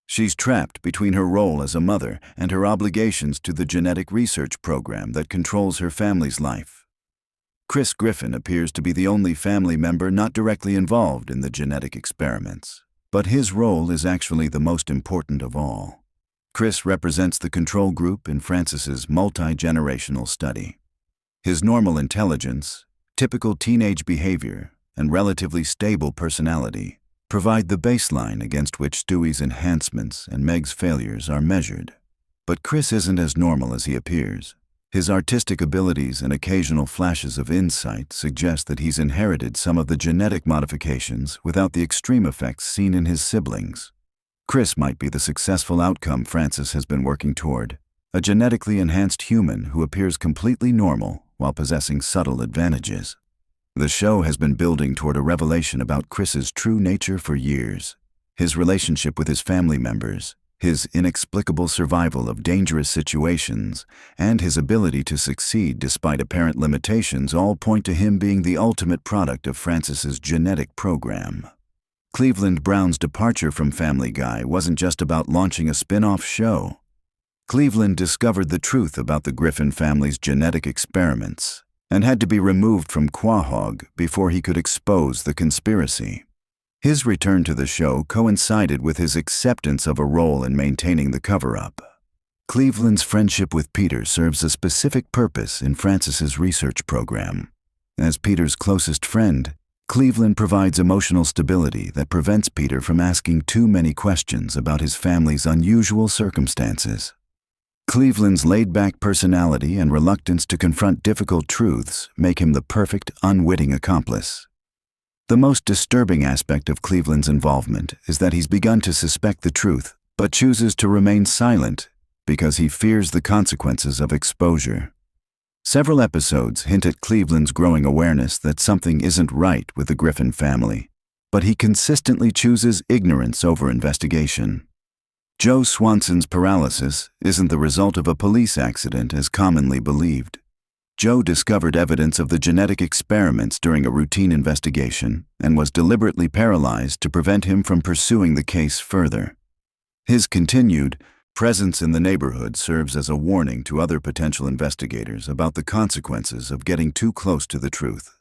She's trapped between her role as a mother and her obligations to the genetic research program that controls her family's life. Chris Griffin appears to be the only family member not directly involved in the genetic experiments, but his role is actually the most important of all. Chris represents the control group in Francis's multi-generational study. His normal intelligence, typical teenage behavior, and relatively stable personality provide the baseline against which Stewie's enhancements and Meg's failures are measured. But Chris isn't as normal as he appears. His artistic abilities and occasional flashes of insight suggest that he's inherited some of the genetic modifications without the extreme effects seen in his siblings. Chris might be the successful outcome Francis has been working toward, a genetically enhanced human who appears completely normal while possessing subtle advantages. The show has been building toward a revelation about Chris's true nature for years. His relationship with his family members, his inexplicable survival of dangerous situations, and his ability to succeed despite apparent limitations all point to him being the ultimate product of Francis's genetic program. Cleveland Brown's departure from Family Guy wasn't just about launching a spin-off show. Cleveland discovered the truth about the Griffin family's genetic experiments and had to be removed from Quahog before he could expose the conspiracy. His return to the show coincided with his acceptance of a role in maintaining the cover-up. Cleveland's friendship with Peter serves a specific purpose in Francis's research program. As Peter's closest friend, Cleveland provides emotional stability that prevents Peter from asking too many questions about his family's unusual circumstances. Cleveland's laid-back personality and reluctance to confront difficult truths make him the perfect, unwitting accomplice. The most disturbing aspect of Cleveland's involvement is that he's begun to suspect the truth, but chooses to remain silent because he fears the consequences of exposure. Several episodes hint at Cleveland's growing awareness that something isn't right with the Griffin family, but he consistently chooses ignorance over investigation. Joe Swanson's paralysis isn't the result of a police accident as commonly believed. Joe discovered evidence of the genetic experiments during a routine investigation and was deliberately paralyzed to prevent him from pursuing the case further. His continued presence in the neighborhood serves as a warning to other potential investigators about the consequences of getting too close to the truth.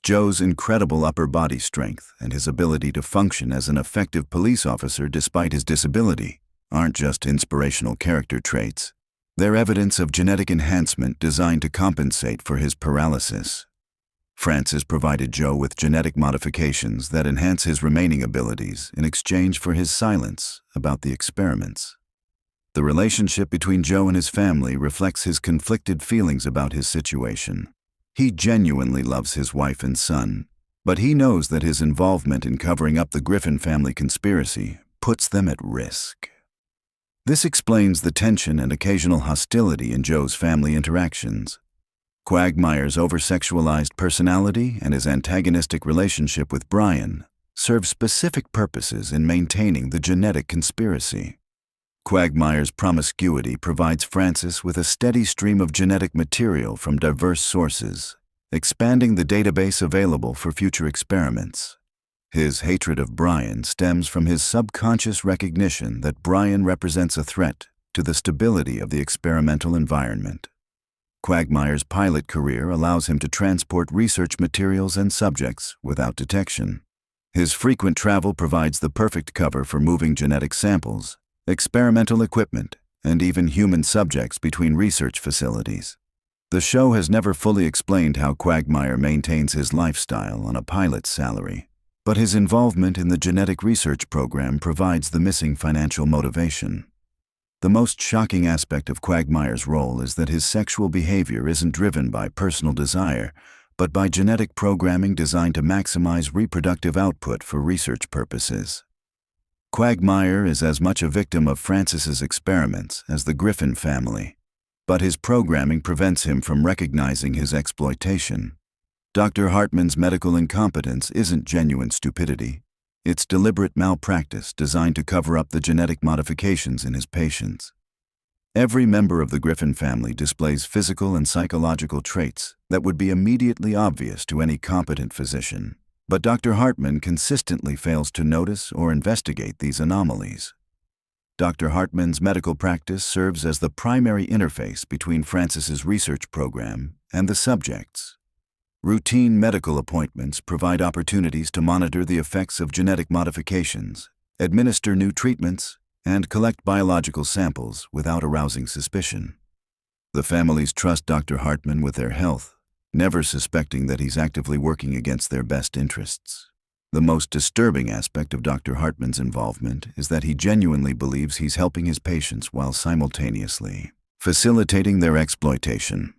Joe's incredible upper body strength and his ability to function as an effective police officer despite his disability aren't just inspirational character traits. They're evidence of genetic enhancement designed to compensate for his paralysis. Francis provided Joe with genetic modifications that enhance his remaining abilities in exchange for his silence about the experiments. The relationship between Joe and his family reflects his conflicted feelings about his situation. He genuinely loves his wife and son, but he knows that his involvement in covering up the Griffin family conspiracy puts them at risk. This explains the tension and occasional hostility in Joe's family interactions. Quagmire's over-sexualized personality and his antagonistic relationship with Brian serve specific purposes in maintaining the genetic conspiracy. Quagmire's promiscuity provides Francis with a steady stream of genetic material from diverse sources, expanding the database available for future experiments. His hatred of Brian stems from his subconscious recognition that Brian represents a threat to the stability of the experimental environment. Quagmire's pilot career allows him to transport research materials and subjects without detection. His frequent travel provides the perfect cover for moving genetic samples, experimental equipment, and even human subjects between research facilities. The show has never fully explained how Quagmire maintains his lifestyle on a pilot's salary, but his involvement in the genetic research program provides the missing financial motivation. The most shocking aspect of Quagmire's role is that his sexual behavior isn't driven by personal desire, but by genetic programming designed to maximize reproductive output for research purposes. Quagmire is as much a victim of Francis's experiments as the Griffin family, but his programming prevents him from recognizing his exploitation. Dr. Hartman's medical incompetence isn't genuine stupidity. It's deliberate malpractice designed to cover up the genetic modifications in his patients. Every member of the Griffin family displays physical and psychological traits that would be immediately obvious to any competent physician, but Dr. Hartman consistently fails to notice or investigate these anomalies. Dr. Hartman's medical practice serves as the primary interface between Francis's research program and the subjects. Routine medical appointments provide opportunities to monitor the effects of genetic modifications, administer new treatments, and collect biological samples without arousing suspicion. The families trust Dr. Hartman with their health, never suspecting that he's actively working against their best interests. The most disturbing aspect of Dr. Hartman's involvement is that he genuinely believes he's helping his patients while simultaneously facilitating their exploitation.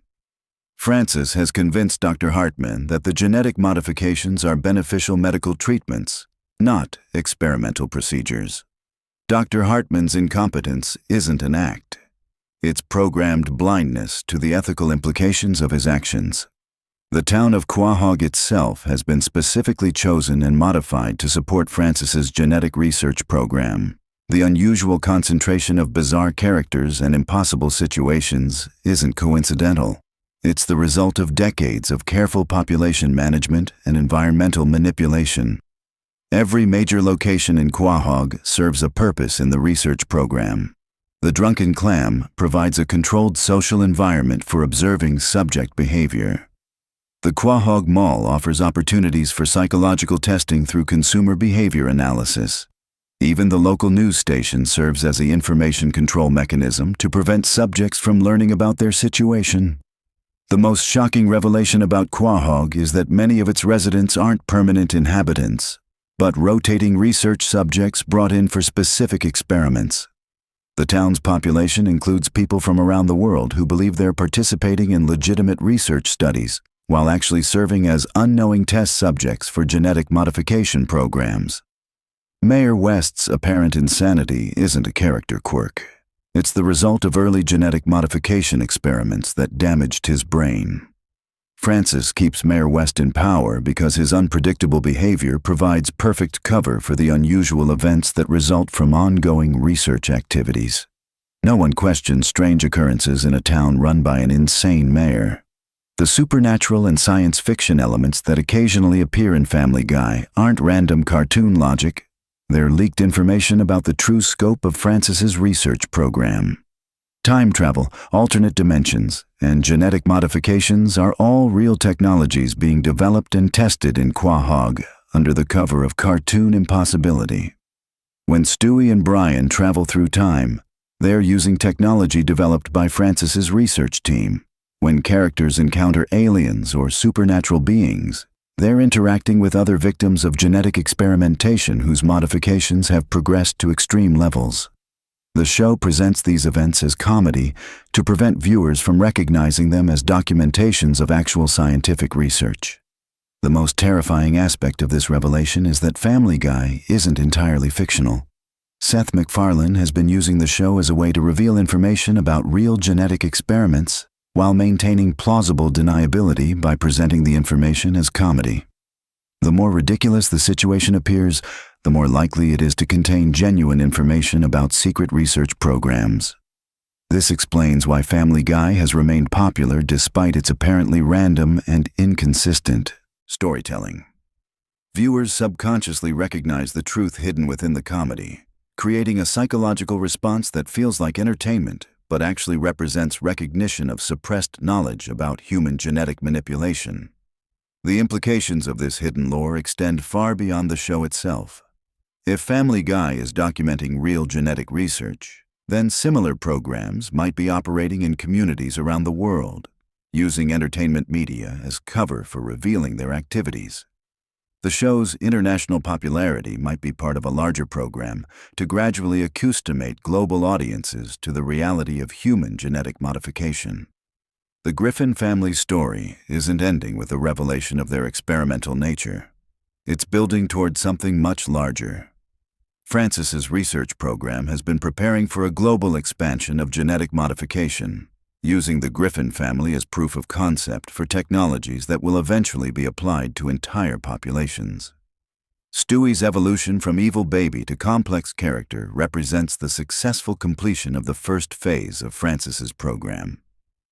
Francis has convinced Dr. Hartman that the genetic modifications are beneficial medical treatments, not experimental procedures. Dr. Hartman's incompetence isn't an act. It's programmed blindness to the ethical implications of his actions. The town of Quahog itself has been specifically chosen and modified to support Francis's genetic research program. The unusual concentration of bizarre characters and impossible situations isn't coincidental. It's the result of decades of careful population management and environmental manipulation. Every major location in Quahog serves a purpose in the research program. The Drunken Clam provides a controlled social environment for observing subject behavior. The Quahog Mall offers opportunities for psychological testing through consumer behavior analysis. Even the local news station serves as the information control mechanism to prevent subjects from learning about their situation. The most shocking revelation about Quahog is that many of its residents aren't permanent inhabitants, but rotating research subjects brought in for specific experiments. The town's population includes people from around the world who believe they're participating in legitimate research studies, while actually serving as unknowing test subjects for genetic modification programs. Mayor West's apparent insanity isn't a character quirk. It's the result of early genetic modification experiments that damaged his brain. Francis keeps Mayor West in power because his unpredictable behavior provides perfect cover for the unusual events that result from ongoing research activities. No one questions strange occurrences in a town run by an insane mayor. The supernatural and science fiction elements that occasionally appear in Family Guy aren't random cartoon logic. They're leaked information about the true scope of Francis's research program. Time travel, alternate dimensions, and genetic modifications are all real technologies being developed and tested in Quahog under the cover of cartoon impossibility. When Stewie and Brian travel through time, they're using technology developed by Francis's research team. When characters encounter aliens or supernatural beings, they're interacting with other victims of genetic experimentation whose modifications have progressed to extreme levels. The show presents these events as comedy to prevent viewers from recognizing them as documentations of actual scientific research. The most terrifying aspect of this revelation is that Family Guy isn't entirely fictional. Seth MacFarlane has been using the show as a way to reveal information about real genetic experiments while maintaining plausible deniability by presenting the information as comedy. The more ridiculous the situation appears, the more likely it is to contain genuine information about secret research programs. This explains why Family Guy has remained popular despite its apparently random and inconsistent storytelling. Viewers subconsciously recognize the truth hidden within the comedy, creating a psychological response that feels like entertainment but actually represents recognition of suppressed knowledge about human genetic manipulation. The implications of this hidden lore extend far beyond the show itself. If Family Guy is documenting real genetic research, then similar programs might be operating in communities around the world, using entertainment media as cover for revealing their activities. The show's international popularity might be part of a larger program to gradually accustomate global audiences to the reality of human genetic modification. The Griffin family's story isn't ending with the revelation of their experimental nature. It's building toward something much larger. Francis's research program has been preparing for a global expansion of genetic modification, using the Griffin family as proof of concept for technologies that will eventually be applied to entire populations. Stewie's evolution from evil baby to complex character represents the successful completion of the first phase of Francis's program.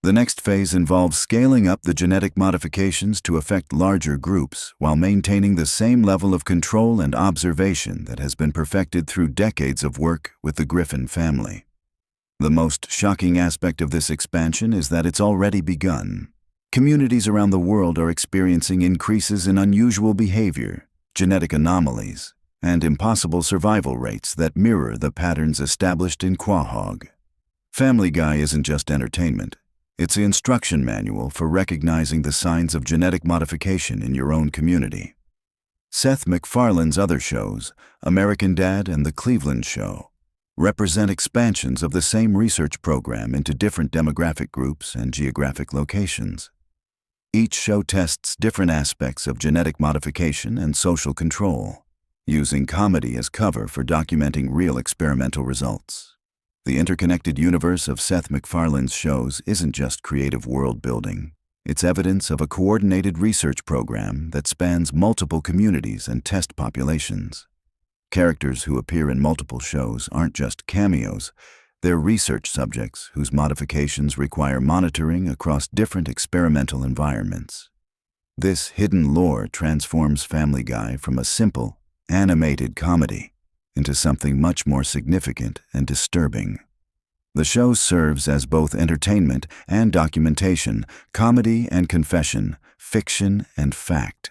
The next phase involves scaling up the genetic modifications to affect larger groups while maintaining the same level of control and observation that has been perfected through decades of work with the Griffin family. The most shocking aspect of this expansion is that it's already begun. Communities around the world are experiencing increases in unusual behavior, genetic anomalies, and impossible survival rates that mirror the patterns established in Quahog. Family Guy isn't just entertainment. It's an instruction manual for recognizing the signs of genetic modification in your own community. Seth MacFarlane's other shows, American Dad and The Cleveland Show, represent expansions of the same research program into different demographic groups and geographic locations. Each show tests different aspects of genetic modification and social control, using comedy as cover for documenting real experimental results. The interconnected universe of Seth MacFarlane's shows isn't just creative world building. It's evidence of a coordinated research program that spans multiple communities and test populations. Characters who appear in multiple shows aren't just cameos, they're research subjects whose modifications require monitoring across different experimental environments. This hidden lore transforms Family Guy from a simple, animated comedy into something much more significant and disturbing. The show serves as both entertainment and documentation, comedy and confession, fiction and fact.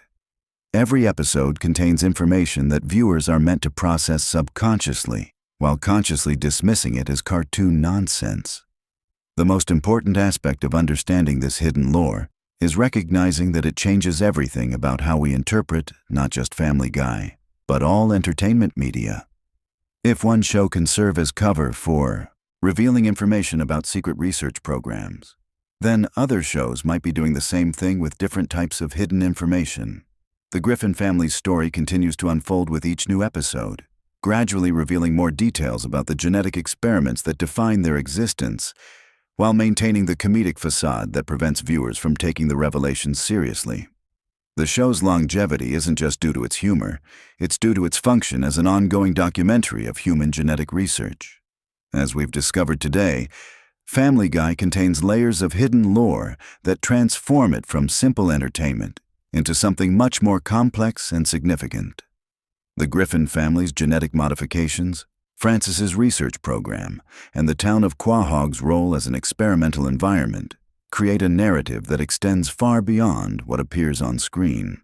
Every episode contains information that viewers are meant to process subconsciously, while consciously dismissing it as cartoon nonsense. The most important aspect of understanding this hidden lore is recognizing that it changes everything about how we interpret not just Family Guy, but all entertainment media. If one show can serve as cover for revealing information about secret research programs, then other shows might be doing the same thing with different types of hidden information. The Griffin family's story continues to unfold with each new episode, gradually revealing more details about the genetic experiments that define their existence, while maintaining the comedic facade that prevents viewers from taking the revelations seriously. The show's longevity isn't just due to its humor, it's due to its function as an ongoing documentary of human genetic research. As we've discovered today, Family Guy contains layers of hidden lore that transform it from simple entertainment into something much more complex and significant. The Griffin family's genetic modifications, Francis's research program, and the town of Quahog's role as an experimental environment create a narrative that extends far beyond what appears on screen.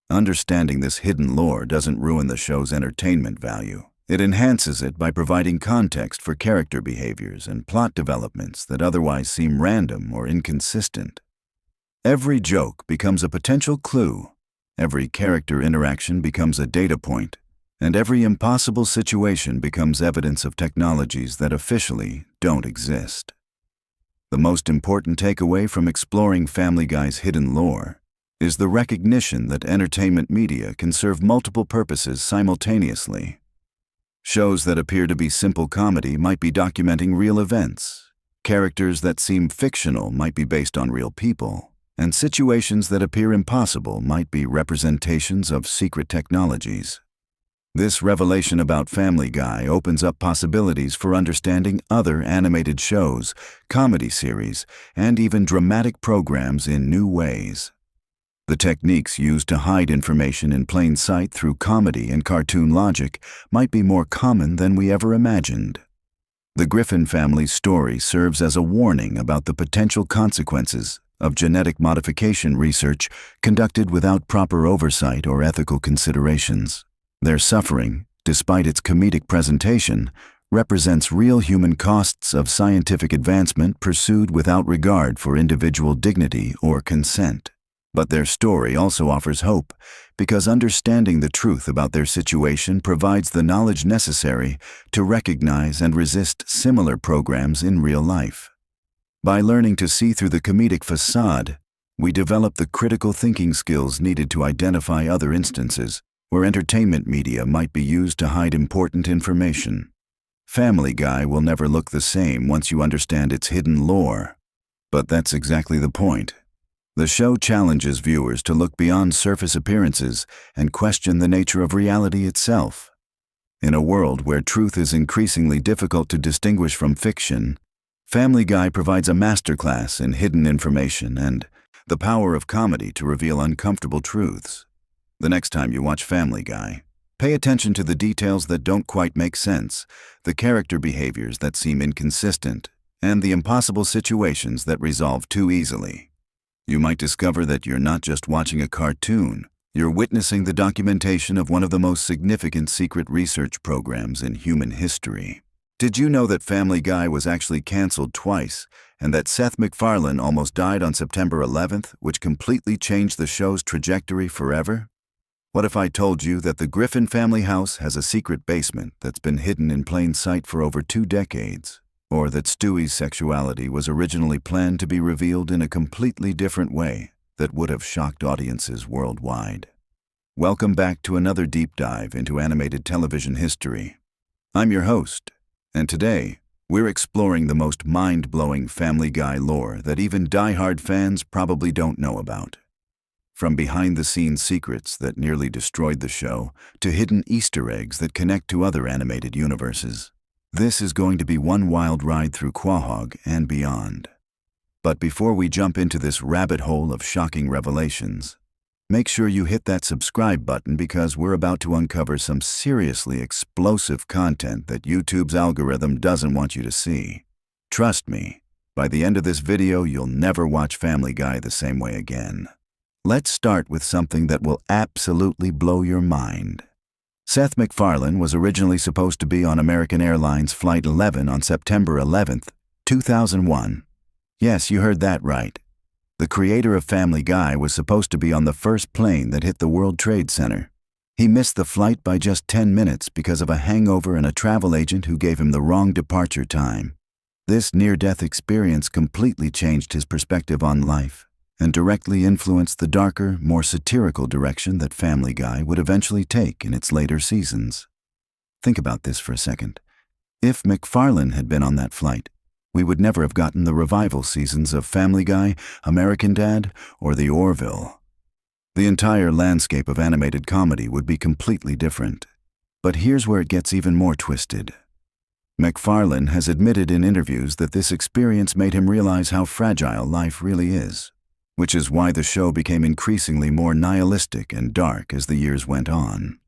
Understanding this hidden lore doesn't ruin the show's entertainment value. It enhances it by providing context for character behaviors and plot developments that otherwise seem random or inconsistent. Every joke becomes a potential clue, every character interaction becomes a data point, and every impossible situation becomes evidence of technologies that officially don't exist. The most important takeaway from exploring Family Guy's hidden lore is the recognition that entertainment media can serve multiple purposes simultaneously. Shows that appear to be simple comedy might be documenting real events. Characters that seem fictional might be based on real people. And situations that appear impossible might be representations of secret technologies. This revelation about Family Guy opens up possibilities for understanding other animated shows, comedy series, and even dramatic programs in new ways. The techniques used to hide information in plain sight through comedy and cartoon logic might be more common than we ever imagined. The Griffin family's story serves as a warning about the potential consequences of genetic modification research conducted without proper oversight or ethical considerations. Their suffering, despite its comedic presentation, represents real human costs of scientific advancement pursued without regard for individual dignity or consent. But their story also offers hope, because understanding the truth about their situation provides the knowledge necessary to recognize and resist similar programs in real life. By learning to see through the comedic facade, we develop the critical thinking skills needed to identify other instances where entertainment media might be used to hide important information. Family Guy will never look the same once you understand its hidden lore. But that's exactly the point. The show challenges viewers to look beyond surface appearances and question the nature of reality itself. In a world where truth is increasingly difficult to distinguish from fiction, Family Guy provides a masterclass in hidden information and the power of comedy to reveal uncomfortable truths. The next time you watch Family Guy, pay attention to the details that don't quite make sense, the character behaviors that seem inconsistent, and the impossible situations that resolve too easily. You might discover that you're not just watching a cartoon, you're witnessing the documentation of one of the most significant secret research programs in human history. Did you know that Family Guy was actually canceled twice, and that Seth MacFarlane almost died on September 11th, which completely changed the show's trajectory forever? What if I told you that the Griffin family house has a secret basement that's been hidden in plain sight for over 2 decades? Or that Stewie's sexuality was originally planned to be revealed in a completely different way that would have shocked audiences worldwide? Welcome back to another deep dive into animated television history. I'm your host, and today we're exploring the most mind-blowing Family Guy lore that even die-hard fans probably don't know about. From behind-the-scenes secrets that nearly destroyed the show to hidden Easter eggs that connect to other animated universes, this is going to be one wild ride through Quahog and beyond. But before we jump into this rabbit hole of shocking revelations, make sure you hit that subscribe button because we're about to uncover some seriously explosive content that YouTube's algorithm doesn't want you to see. Trust me, by the end of this video, you'll never watch Family Guy the same way again. Let's start with something that will absolutely blow your mind. Seth MacFarlane was originally supposed to be on American Airlines Flight 11 on September 11th, 2001. Yes, you heard that right. The creator of Family Guy was supposed to be on the first plane that hit the World Trade Center. He missed the flight by just 10 minutes because of a hangover and a travel agent who gave him the wrong departure time. This near-death experience completely changed his perspective on life and directly influenced the darker, more satirical direction that Family Guy would eventually take in its later seasons. Think about this for a second. If MacFarlane had been on that flight, we would never have gotten the revival seasons of Family Guy, American Dad, or The Orville. The entire landscape of animated comedy would be completely different. But here's where it gets even more twisted. MacFarlane has admitted in interviews that this experience made him realize how fragile life really is, which is why the show became increasingly more nihilistic and dark as the years went on.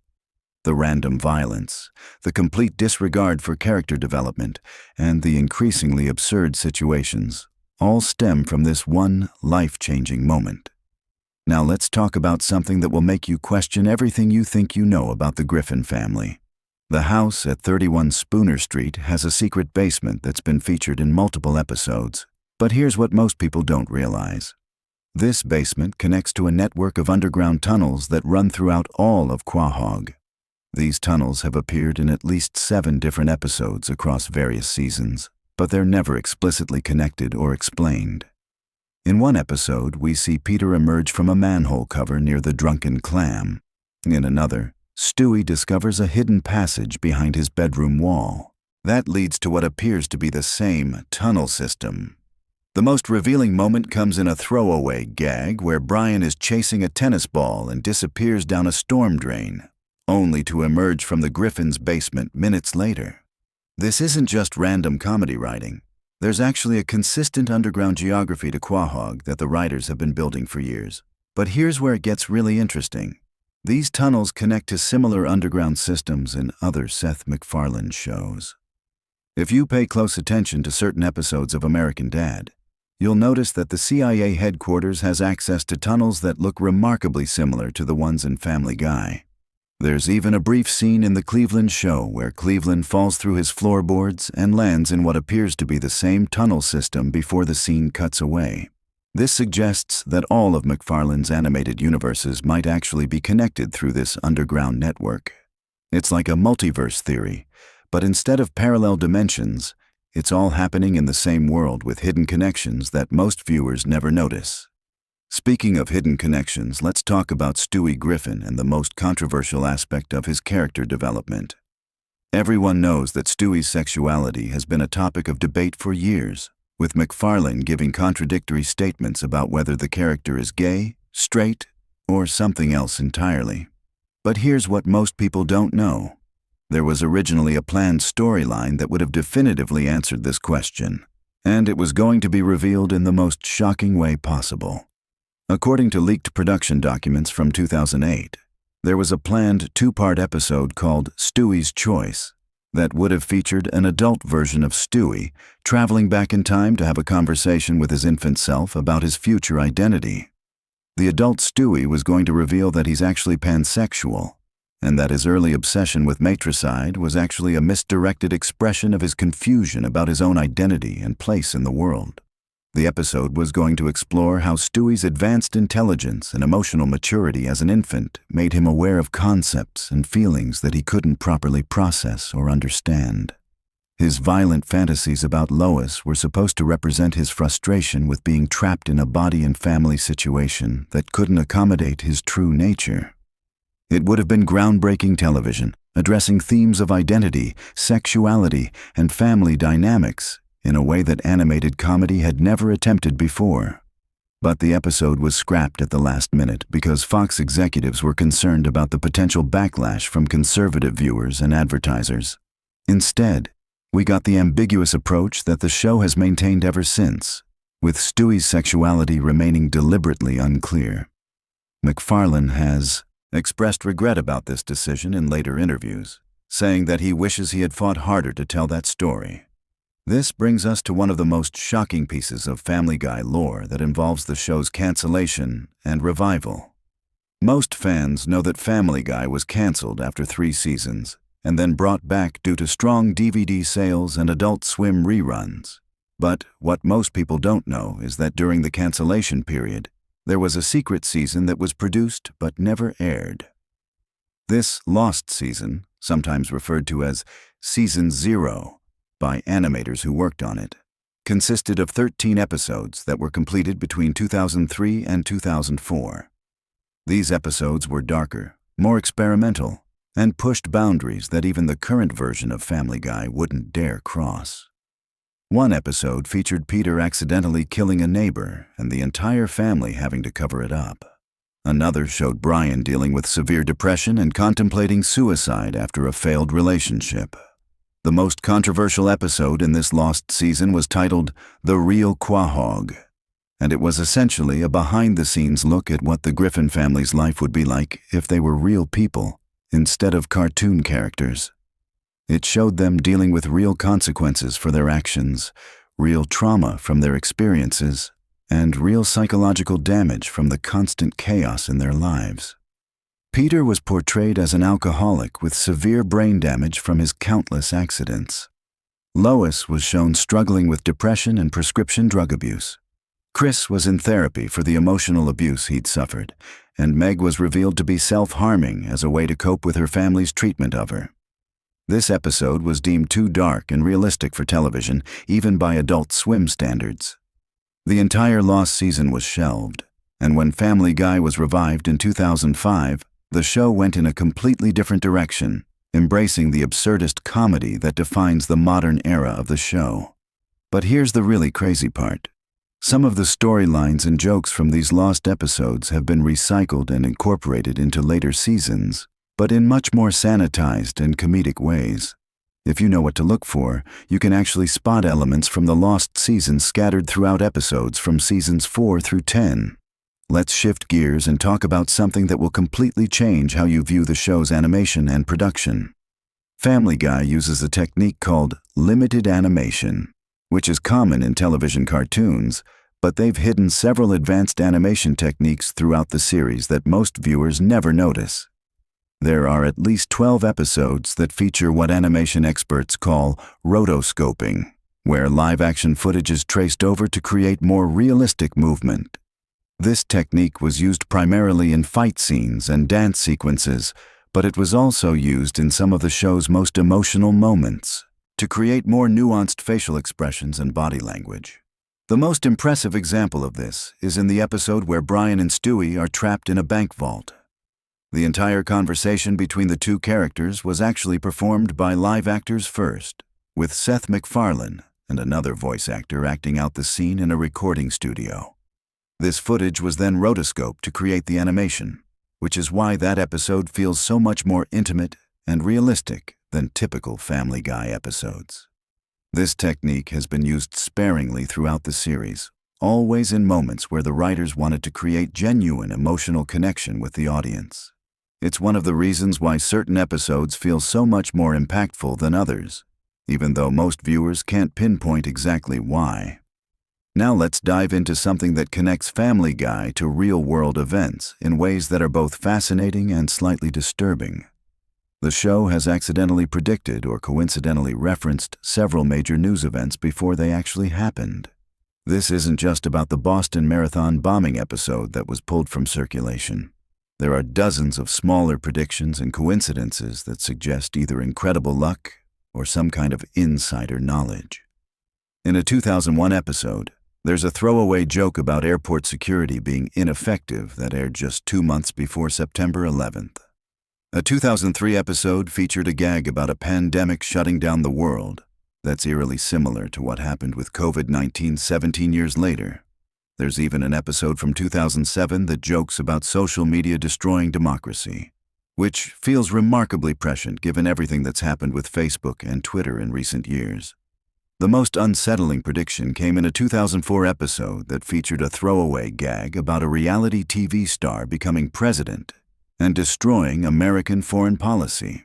The random violence, the complete disregard for character development, and the increasingly absurd situations all stem from this one life-changing moment. Now let's talk about something that will make you question everything you think you know about the Griffin family. The house at 31 Spooner Street has a secret basement that's been featured in multiple episodes. But here's what most people don't realize. This basement connects to a network of underground tunnels that run throughout all of Quahog. These tunnels have appeared in at least 7 different episodes across various seasons, but they're never explicitly connected or explained. In one episode, we see Peter emerge from a manhole cover near the drunken clam. In another, Stewie discovers a hidden passage behind his bedroom wall. That leads to what appears to be the same tunnel system. The most revealing moment comes in a throwaway gag where Brian is chasing a tennis ball and disappears down a storm drain, only to emerge from the Griffin's basement minutes later. This isn't just random comedy writing. There's actually a consistent underground geography to Quahog that the writers have been building for years. But here's where it gets really interesting. These tunnels connect to similar underground systems in other Seth MacFarlane shows. If you pay close attention to certain episodes of American Dad, you'll notice that the CIA headquarters has access to tunnels that look remarkably similar to the ones in Family Guy. There's even a brief scene in the Cleveland show where Cleveland falls through his floorboards and lands in what appears to be the same tunnel system before the scene cuts away. This suggests that all of MacFarlane's animated universes might actually be connected through this underground network. It's like a multiverse theory, but instead of parallel dimensions, it's all happening in the same world with hidden connections that most viewers never notice. Speaking of hidden connections, let's talk about Stewie Griffin and the most controversial aspect of his character development. Everyone knows that Stewie's sexuality has been a topic of debate for years, with MacFarlane giving contradictory statements about whether the character is gay, straight, or something else entirely. But here's what most people don't know. There was originally a planned storyline that would have definitively answered this question, and it was going to be revealed in the most shocking way possible. According to leaked production documents from 2008, there was a planned 2-part episode called Stewie's Choice that would have featured an adult version of Stewie traveling back in time to have a conversation with his infant self about his future identity. The adult Stewie was going to reveal that he's actually pansexual, and that his early obsession with matricide was actually a misdirected expression of his confusion about his own identity and place in the world. The episode was going to explore how Stewie's advanced intelligence and emotional maturity as an infant made him aware of concepts and feelings that he couldn't properly process or understand. His violent fantasies about Lois were supposed to represent his frustration with being trapped in a body and family situation that couldn't accommodate his true nature. It would have been groundbreaking television, addressing themes of identity, sexuality, and family dynamics in a way that animated comedy had never attempted before. But the episode was scrapped at the last minute because Fox executives were concerned about the potential backlash from conservative viewers and advertisers. Instead, we got the ambiguous approach that the show has maintained ever since, with Stewie's sexuality remaining deliberately unclear. MacFarlane has expressed regret about this decision in later interviews, saying that he wishes he had fought harder to tell that story. This brings us to one of the most shocking pieces of Family Guy lore that involves the show's cancellation and revival. Most fans know that Family Guy was canceled after 3 seasons and then brought back due to strong DVD sales and Adult Swim reruns. But what most people don't know is that during the cancellation period, there was a secret season that was produced but never aired. This lost season, sometimes referred to as Season 0, by animators who worked on it, consisted of 13 episodes that were completed between 2003 and 2004. These episodes were darker, more experimental, and pushed boundaries that even the current version of Family Guy wouldn't dare cross. One episode featured Peter accidentally killing a neighbor and the entire family having to cover it up. Another showed Brian dealing with severe depression and contemplating suicide after a failed relationship. The most controversial episode in this lost season was titled The Real Quahog, and it was essentially a behind-the-scenes look at what the Griffin family's life would be like if they were real people instead of cartoon characters. It showed them dealing with real consequences for their actions, real trauma from their experiences, and real psychological damage from the constant chaos in their lives. Peter was portrayed as an alcoholic with severe brain damage from his countless accidents. Lois was shown struggling with depression and prescription drug abuse. Chris was in therapy for the emotional abuse he'd suffered, and Meg was revealed to be self-harming as a way to cope with her family's treatment of her. This episode was deemed too dark and realistic for television, even by Adult Swim standards. The entire lost season was shelved, and when Family Guy was revived in 2005, the show went in a completely different direction, embracing the absurdist comedy that defines the modern era of the show. But here's the really crazy part. Some of the storylines and jokes from these lost episodes have been recycled and incorporated into later seasons, but in much more sanitized and comedic ways. If you know what to look for, you can actually spot elements from the lost season scattered throughout episodes from seasons 4 through 10. Let's shift gears and talk about something that will completely change how you view the show's animation and production. Family Guy uses a technique called limited animation, which is common in television cartoons, but they've hidden several advanced animation techniques throughout the series that most viewers never notice. There are at least 12 episodes that feature what animation experts call rotoscoping, where live-action footage is traced over to create more realistic movement. This technique was used primarily in fight scenes and dance sequences, but it was also used in some of the show's most emotional moments to create more nuanced facial expressions and body language. The most impressive example of this is in the episode where Brian and Stewie are trapped in a bank vault. The entire conversation between the two characters was actually performed by live actors first, with Seth MacFarlane and another voice actor acting out the scene in a recording studio. This footage was then rotoscoped to create the animation, which is why that episode feels so much more intimate and realistic than typical Family Guy episodes. This technique has been used sparingly throughout the series, always in moments where the writers wanted to create genuine emotional connection with the audience. It's one of the reasons why certain episodes feel so much more impactful than others, even though most viewers can't pinpoint exactly why. Now let's dive into something that connects Family Guy to real-world events in ways that are both fascinating and slightly disturbing. The show has accidentally predicted or coincidentally referenced several major news events before they actually happened. This isn't just about the Boston Marathon bombing episode that was pulled from circulation. There are dozens of smaller predictions and coincidences that suggest either incredible luck or some kind of insider knowledge. In a 2001 episode, there's a throwaway joke about airport security being ineffective that aired just 2 months before September 11th. A 2003 episode featured a gag about a pandemic shutting down the world that's eerily similar to what happened with COVID-19 17 years later. There's even an episode from 2007 that jokes about social media destroying democracy, which feels remarkably prescient given everything that's happened with Facebook and Twitter in recent years. The most unsettling prediction came in a 2004 episode that featured a throwaway gag about a reality TV star becoming president and destroying American foreign policy.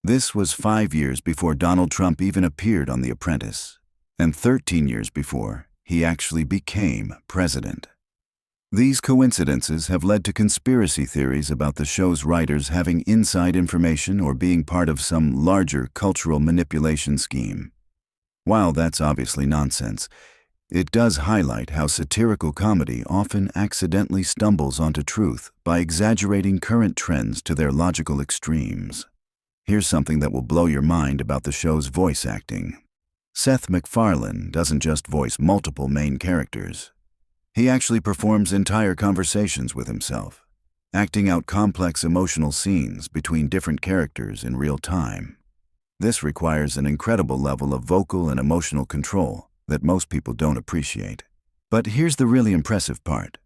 This was 5 years before Donald Trump even appeared on The Apprentice, and 13 years before he actually became president. These coincidences have led to conspiracy theories about the show's writers having inside information or being part of some larger cultural manipulation scheme. While that's obviously nonsense, it does highlight how satirical comedy often accidentally stumbles onto truth by exaggerating current trends to their logical extremes. Here's something that will blow your mind about the show's voice acting. Seth MacFarlane doesn't just voice multiple main characters. He actually performs entire conversations with himself, acting out complex emotional scenes between different characters in real time. This requires an incredible level of vocal and emotional control that most people don't appreciate. But here's the really impressive part.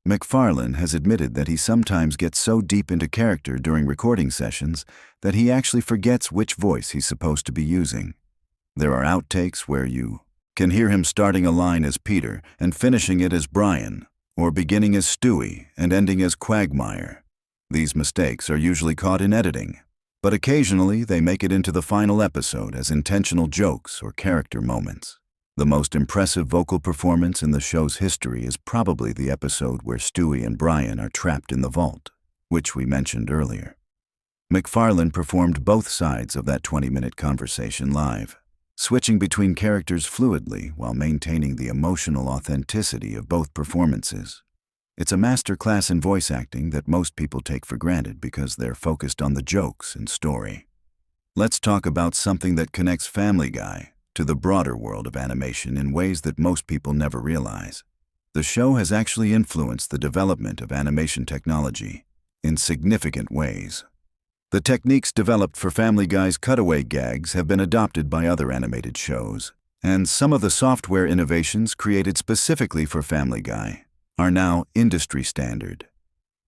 MacFarlane has admitted that he sometimes gets so deep into character during recording sessions that he actually forgets which voice he's supposed to be using. There are outtakes where you can hear him starting a line as Peter and finishing it as Brian, or beginning as Stewie and ending as Quagmire. These mistakes are usually caught in editing, but occasionally they make it into the final episode as intentional jokes or character moments. The most impressive vocal performance in the show's history is probably the episode where Stewie and Brian are trapped in the vault, which we mentioned earlier. MacFarlane performed both sides of that 20-minute conversation live, switching between characters fluidly while maintaining the emotional authenticity of both performances. It's a masterclass in voice acting that most people take for granted because they're focused on the jokes and story. Let's talk about something that connects Family Guy to the broader world of animation in ways that most people never realize. The show has actually influenced the development of animation technology in significant ways. The techniques developed for Family Guy's cutaway gags have been adopted by other animated shows, and some of the software innovations created specifically for Family Guy are now industry standard.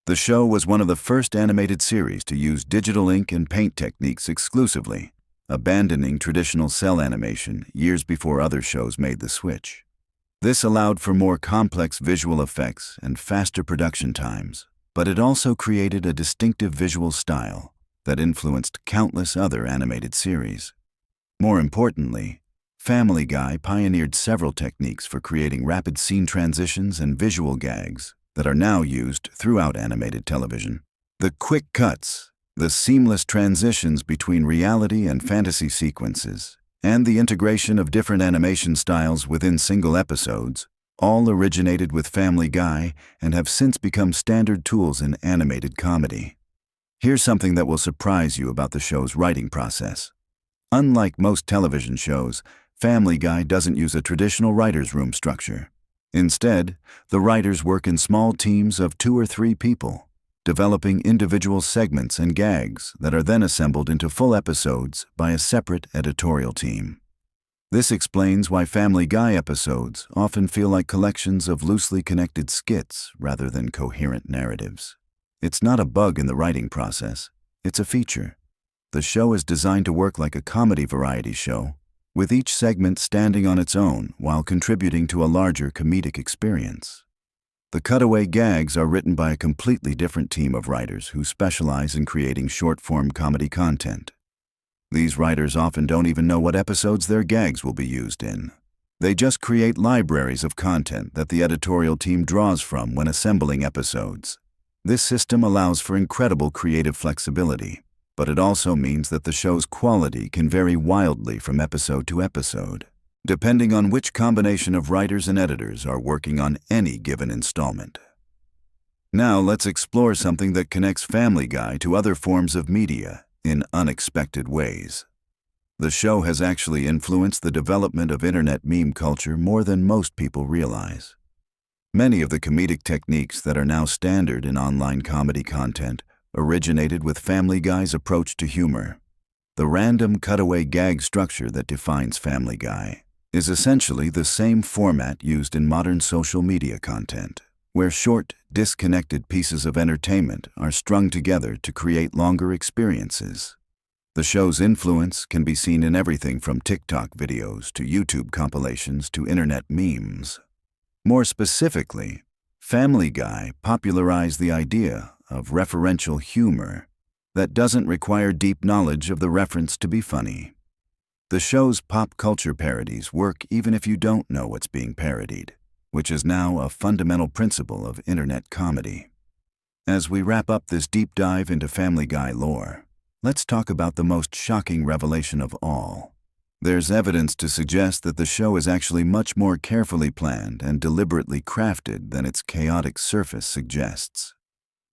The show was one of the first animated series to use digital ink and paint techniques exclusively, abandoning traditional cell animation years before other shows made the switch. This allowed for more complex visual effects and faster production times, but it also created a distinctive visual style that influenced countless other animated series. More importantly, Family Guy pioneered several techniques for creating rapid scene transitions and visual gags that are now used throughout animated television. The quick cuts, the seamless transitions between reality and fantasy sequences, and the integration of different animation styles within single episodes all originated with Family Guy and have since become standard tools in animated comedy. Here's something that will surprise you about the show's writing process. Unlike most television shows, Family Guy doesn't use a traditional writer's room structure. Instead, the writers work in small teams of 2 or 3 people, developing individual segments and gags that are then assembled into full episodes by a separate editorial team. This explains why Family Guy episodes often feel like collections of loosely connected skits rather than coherent narratives. It's not a bug in the writing process, it's a feature. The show is designed to work like a comedy variety show, with each segment standing on its own while contributing to a larger comedic experience. The cutaway gags are written by a completely different team of writers who specialize in creating short-form comedy content. These writers often don't even know what episodes their gags will be used in. They just create libraries of content that the editorial team draws from when assembling episodes. This system allows for incredible creative flexibility, but it also means that the show's quality can vary wildly from episode to episode. depending on which combination of writers and editors are working on any given installment. Now let's explore something that connects Family Guy to other forms of media in unexpected ways. The show has actually influenced the development of internet meme culture more than most people realize. Many of the comedic techniques that are now standard in online comedy content originated with Family Guy's approach to humor. The random cutaway gag structure that defines Family Guy is essentially the same format used in modern social media content, where short, disconnected pieces of entertainment are strung together to create longer experiences. The show's influence can be seen in everything from TikTok videos to YouTube compilations to internet memes. More specifically, Family Guy popularized the idea of referential humor that doesn't require deep knowledge of the reference to be funny. The show's pop culture parodies work even if you don't know what's being parodied, which is now a fundamental principle of internet comedy. As we wrap up this deep dive into Family Guy lore, let's talk about the most shocking revelation of all. There's evidence to suggest that the show is actually much more carefully planned and deliberately crafted than its chaotic surface suggests.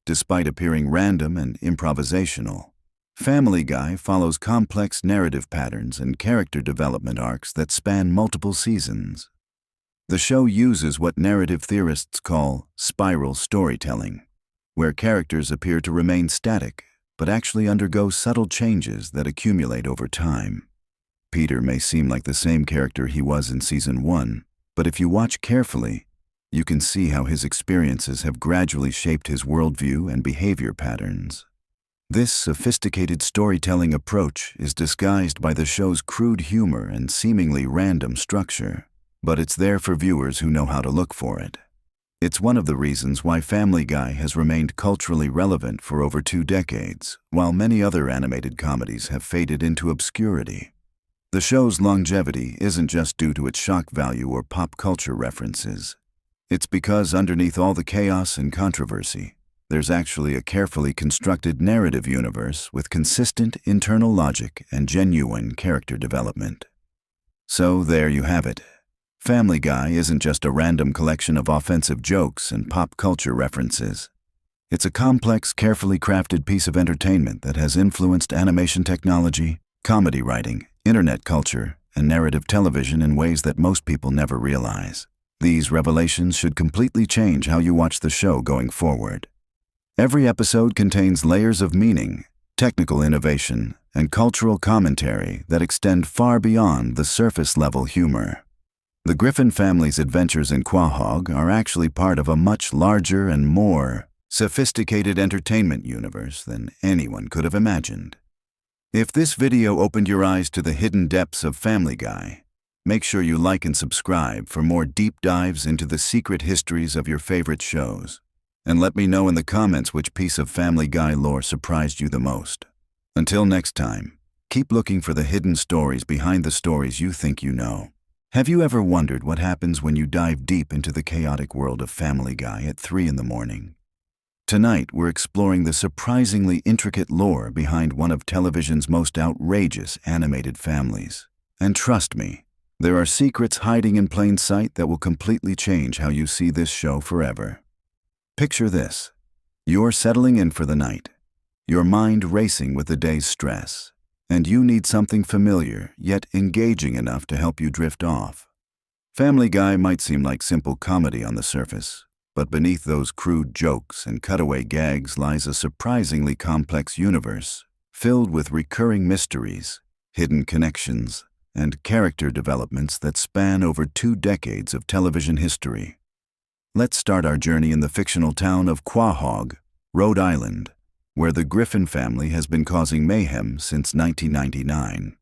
Despite appearing random and improvisational, Family Guy follows complex narrative patterns and character development arcs that span multiple seasons. The show uses what narrative theorists call spiral storytelling, where characters appear to remain static but actually undergo subtle changes that accumulate over time. Peter may seem like the same character he was in Season 1, but if you watch carefully, you can see how his experiences have gradually shaped his worldview and behavior patterns. This sophisticated storytelling approach is disguised by the show's crude humor and seemingly random structure, but it's there for viewers who know how to look for it. It's one of the reasons why Family Guy has remained culturally relevant for over 2 decades, while many other animated comedies have faded into obscurity. The show's longevity isn't just due to its shock value or pop culture references. It's because underneath all the chaos and controversy, there's actually a carefully constructed narrative universe with consistent internal logic and genuine character development. So there you have it. Family Guy isn't just a random collection of offensive jokes and pop culture references. It's a complex, carefully crafted piece of entertainment that has influenced animation technology, comedy writing, internet culture, and narrative television in ways that most people never realize. These revelations should completely change how you watch the show going forward. Every episode contains layers of meaning, technical innovation, and cultural commentary that extend far beyond the surface-level humor. The Griffin family's adventures in Quahog are actually part of a much larger and more sophisticated entertainment universe than anyone could have imagined. If this video opened your eyes to the hidden depths of Family Guy, make sure you like and subscribe for more deep dives into the secret histories of your favorite shows. And let me know in the comments which piece of Family Guy lore surprised you the most. Until next time, keep looking for the hidden stories behind the stories you think you know. Have you ever wondered what happens when you dive deep into the chaotic world of Family Guy at 3 in the morning? Tonight, we're exploring the surprisingly intricate lore behind one of television's most outrageous animated families. And trust me, there are secrets hiding in plain sight that will completely change how you see this show forever. Picture this. You're settling in for the night, your mind racing with the day's stress, and you need something familiar yet engaging enough to help you drift off. Family Guy might seem like simple comedy on the surface, but beneath those crude jokes and cutaway gags lies a surprisingly complex universe filled with recurring mysteries, hidden connections, and character developments that span over 2 decades of television history. Let's start our journey in the fictional town of Quahog, Rhode Island, where the Griffin family has been causing mayhem since 1999.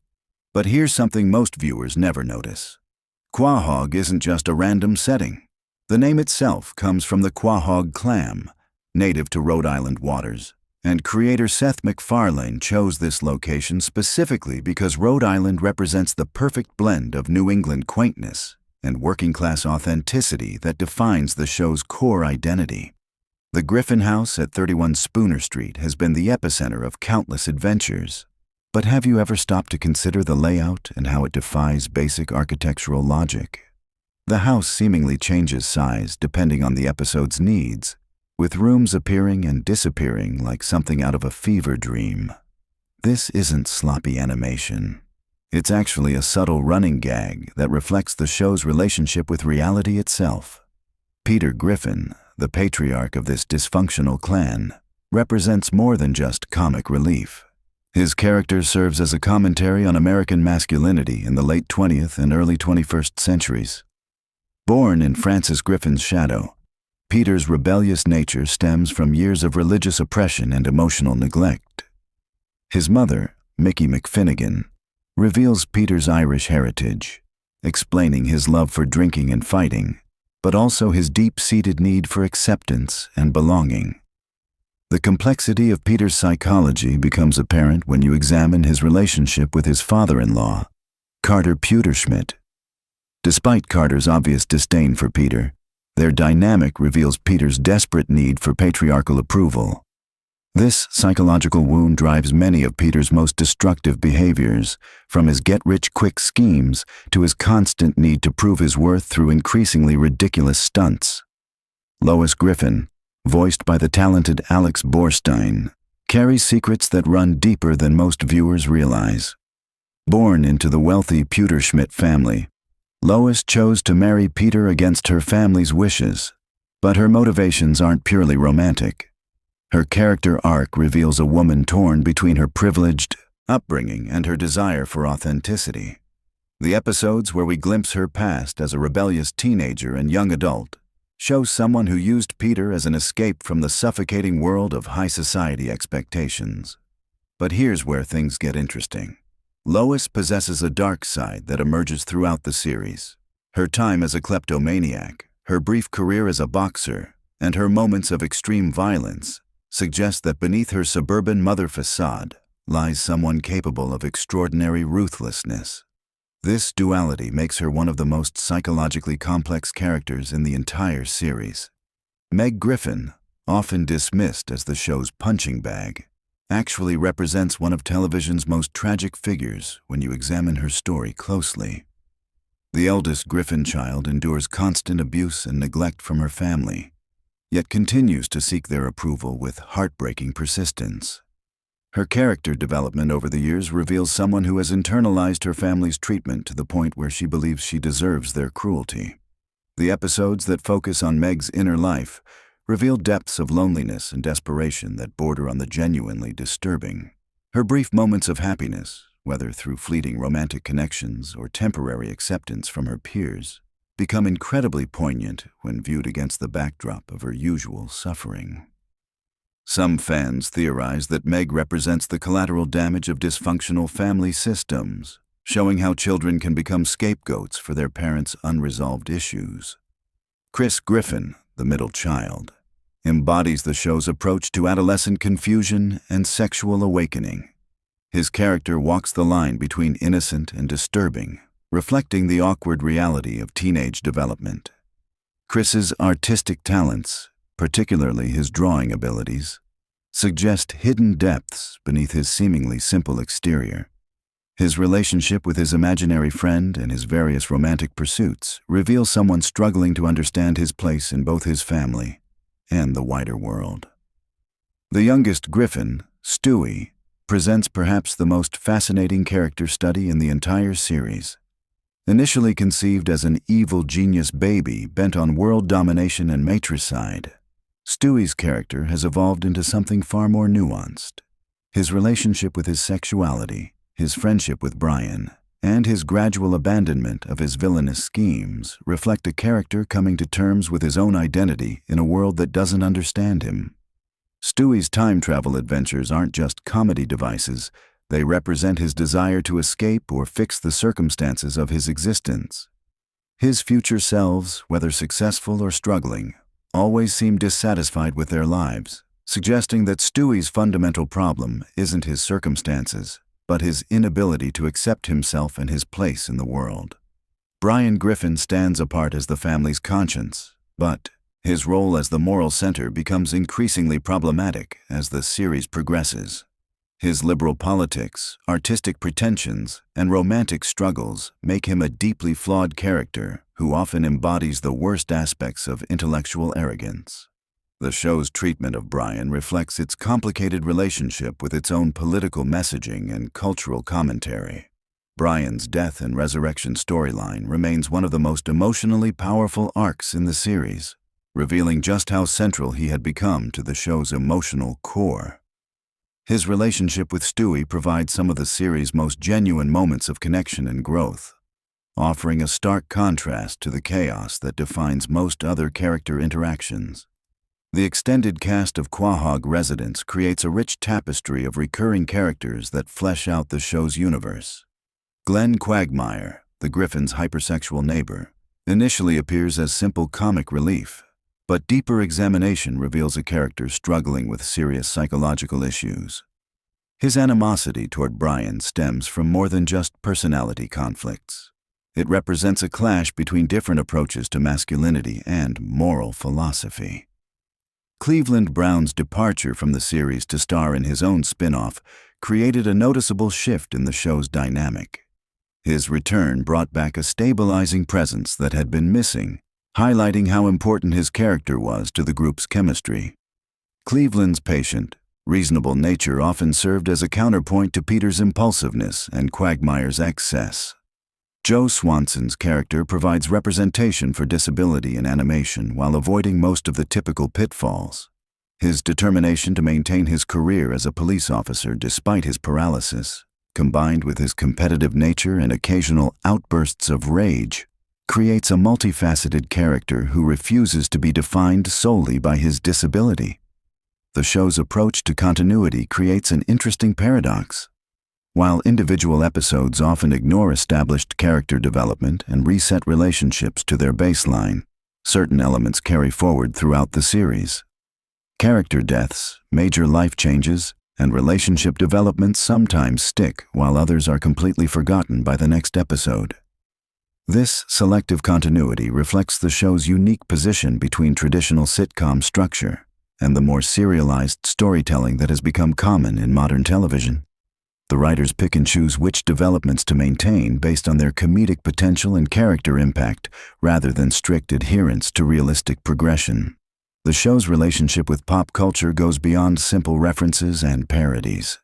But here's something most viewers never notice. Quahog isn't just a random setting. The name itself comes from the Quahog clam, native to Rhode Island waters, and creator Seth MacFarlane chose this location specifically because Rhode Island represents the perfect blend of New England quaintness and working-class authenticity that defines the show's core identity. The Griffin House at 31 Spooner Street has been the epicenter of countless adventures. But have you ever stopped to consider the layout and how it defies basic architectural logic? The house seemingly changes size depending on the episode's needs, with rooms appearing and disappearing like something out of a fever dream. This isn't sloppy animation. It's actually a subtle running gag that reflects the show's relationship with reality itself. Peter Griffin, the patriarch of this dysfunctional clan, represents more than just comic relief. His character serves as a commentary on American masculinity in the late 20th and early 21st centuries. Born in Francis Griffin's shadow, Peter's rebellious nature stems from years of religious oppression and emotional neglect. His mother, Mickey McFinnigan, reveals Peter's Irish heritage, explaining his love for drinking and fighting, but also his deep-seated need for acceptance and belonging. The complexity of Peter's psychology becomes apparent when you examine his relationship with his father-in-law, Carter Pewterschmidt. Despite Carter's obvious disdain for Peter, their dynamic reveals Peter's desperate need for patriarchal approval. This psychological wound drives many of Peter's most destructive behaviors, from his get-rich-quick schemes to his constant need to prove his worth through increasingly ridiculous stunts. Lois Griffin, voiced by the talented Alex Borstein, carries secrets that run deeper than most viewers realize. Born into the wealthy Pewterschmidt family, Lois chose to marry Peter against her family's wishes, but her motivations aren't purely romantic. Her character arc reveals a woman torn between her privileged upbringing and her desire for authenticity. The episodes where we glimpse her past as a rebellious teenager and young adult show someone who used Peter as an escape from the suffocating world of high society expectations. But here's where things get interesting. Lois possesses a dark side that emerges throughout the series. Her time as a kleptomaniac, her brief career as a boxer, and her moments of extreme violence suggest that beneath her suburban mother facade lies someone capable of extraordinary ruthlessness. This duality makes her one of the most psychologically complex characters in the entire series. Meg Griffin, often dismissed as the show's punching bag, actually represents one of television's most tragic figures when you examine her story closely. The eldest Griffin child endures constant abuse and neglect from her family, yet continues to seek their approval with heartbreaking persistence. Her character development over the years reveals someone who has internalized her family's treatment to the point where she believes she deserves their cruelty. The episodes that focus on Meg's inner life reveal depths of loneliness and desperation that border on the genuinely disturbing. Her brief moments of happiness, whether through fleeting romantic connections or temporary acceptance from her peers, become incredibly poignant when viewed against the backdrop of her usual suffering. Some fans theorize that Meg represents the collateral damage of dysfunctional family systems, showing how children can become scapegoats for their parents' unresolved issues. Chris Griffin, the middle child, embodies the show's approach to adolescent confusion and sexual awakening. His character walks the line between innocent and disturbing, reflecting the awkward reality of teenage development. Chris's artistic talents, particularly his drawing abilities, suggest hidden depths beneath his seemingly simple exterior. His relationship with his imaginary friend and his various romantic pursuits reveal someone struggling to understand his place in both his family and the wider world. The youngest Griffin, Stewie, presents perhaps the most fascinating character study in the entire series. Initially conceived as an evil genius baby bent on world domination and matricide, Stewie's character has evolved into something far more nuanced. His relationship with his sexuality, his friendship with Brian, and his gradual abandonment of his villainous schemes reflect a character coming to terms with his own identity in a world that doesn't understand him. Stewie's time travel adventures aren't just comedy devices, they represent his desire to escape or fix the circumstances of his existence. His future selves, whether successful or struggling, always seem dissatisfied with their lives, suggesting that Stewie's fundamental problem isn't his circumstances, but his inability to accept himself and his place in the world. Brian Griffin stands apart as the family's conscience, but his role as the moral center becomes increasingly problematic as the series progresses. His liberal politics, artistic pretensions, and romantic struggles make him a deeply flawed character who often embodies the worst aspects of intellectual arrogance. The show's treatment of Brian reflects its complicated relationship with its own political messaging and cultural commentary. Brian's death and resurrection storyline remains one of the most emotionally powerful arcs in the series, revealing just how central he had become to the show's emotional core. His relationship with Stewie provides some of the series' most genuine moments of connection and growth, offering a stark contrast to the chaos that defines most other character interactions. The extended cast of Quahog residents creates a rich tapestry of recurring characters that flesh out the show's universe. Glenn Quagmire, the Griffin's hypersexual neighbor, initially appears as simple comic relief, but deeper examination reveals a character struggling with serious psychological issues. His animosity toward Brian stems from more than just personality conflicts. It represents a clash between different approaches to masculinity and moral philosophy. Cleveland Brown's departure from the series to star in his own spin-off created a noticeable shift in the show's dynamic. His return brought back a stabilizing presence that had been missing, highlighting how important his character was to the group's chemistry. Cleveland's patient, reasonable nature often served as a counterpoint to Peter's impulsiveness and Quagmire's excess. Joe Swanson's character provides representation for disability in animation while avoiding most of the typical pitfalls. His determination to maintain his career as a police officer despite his paralysis, combined with his competitive nature and occasional outbursts of rage, creates a multifaceted character who refuses to be defined solely by his disability. The show's approach to continuity creates an interesting paradox. While individual episodes often ignore established character development and reset relationships to their baseline, certain elements carry forward throughout the series. Character deaths, major life changes, and relationship developments sometimes stick while others are completely forgotten by the next episode. This selective continuity reflects the show's unique position between traditional sitcom structure and the more serialized storytelling that has become common in modern television. The writers pick and choose which developments to maintain based on their comedic potential and character impact rather than strict adherence to realistic progression. The show's relationship with pop culture goes beyond simple references and parodies.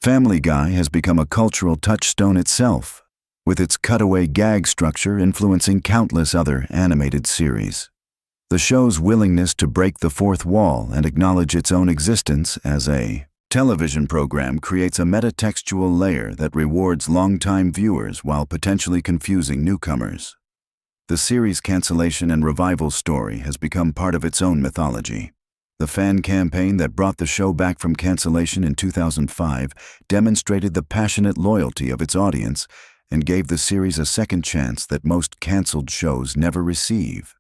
Family Guy has become a cultural touchstone itself, with its cutaway gag structure influencing countless other animated series. The show's willingness to break the fourth wall and acknowledge its own existence as a television program creates a metatextual layer that rewards longtime viewers while potentially confusing newcomers. The series' cancellation and revival story has become part of its own mythology. The fan campaign that brought the show back from cancellation in 2005 demonstrated the passionate loyalty of its audience and gave the series a second chance that most canceled shows never receive.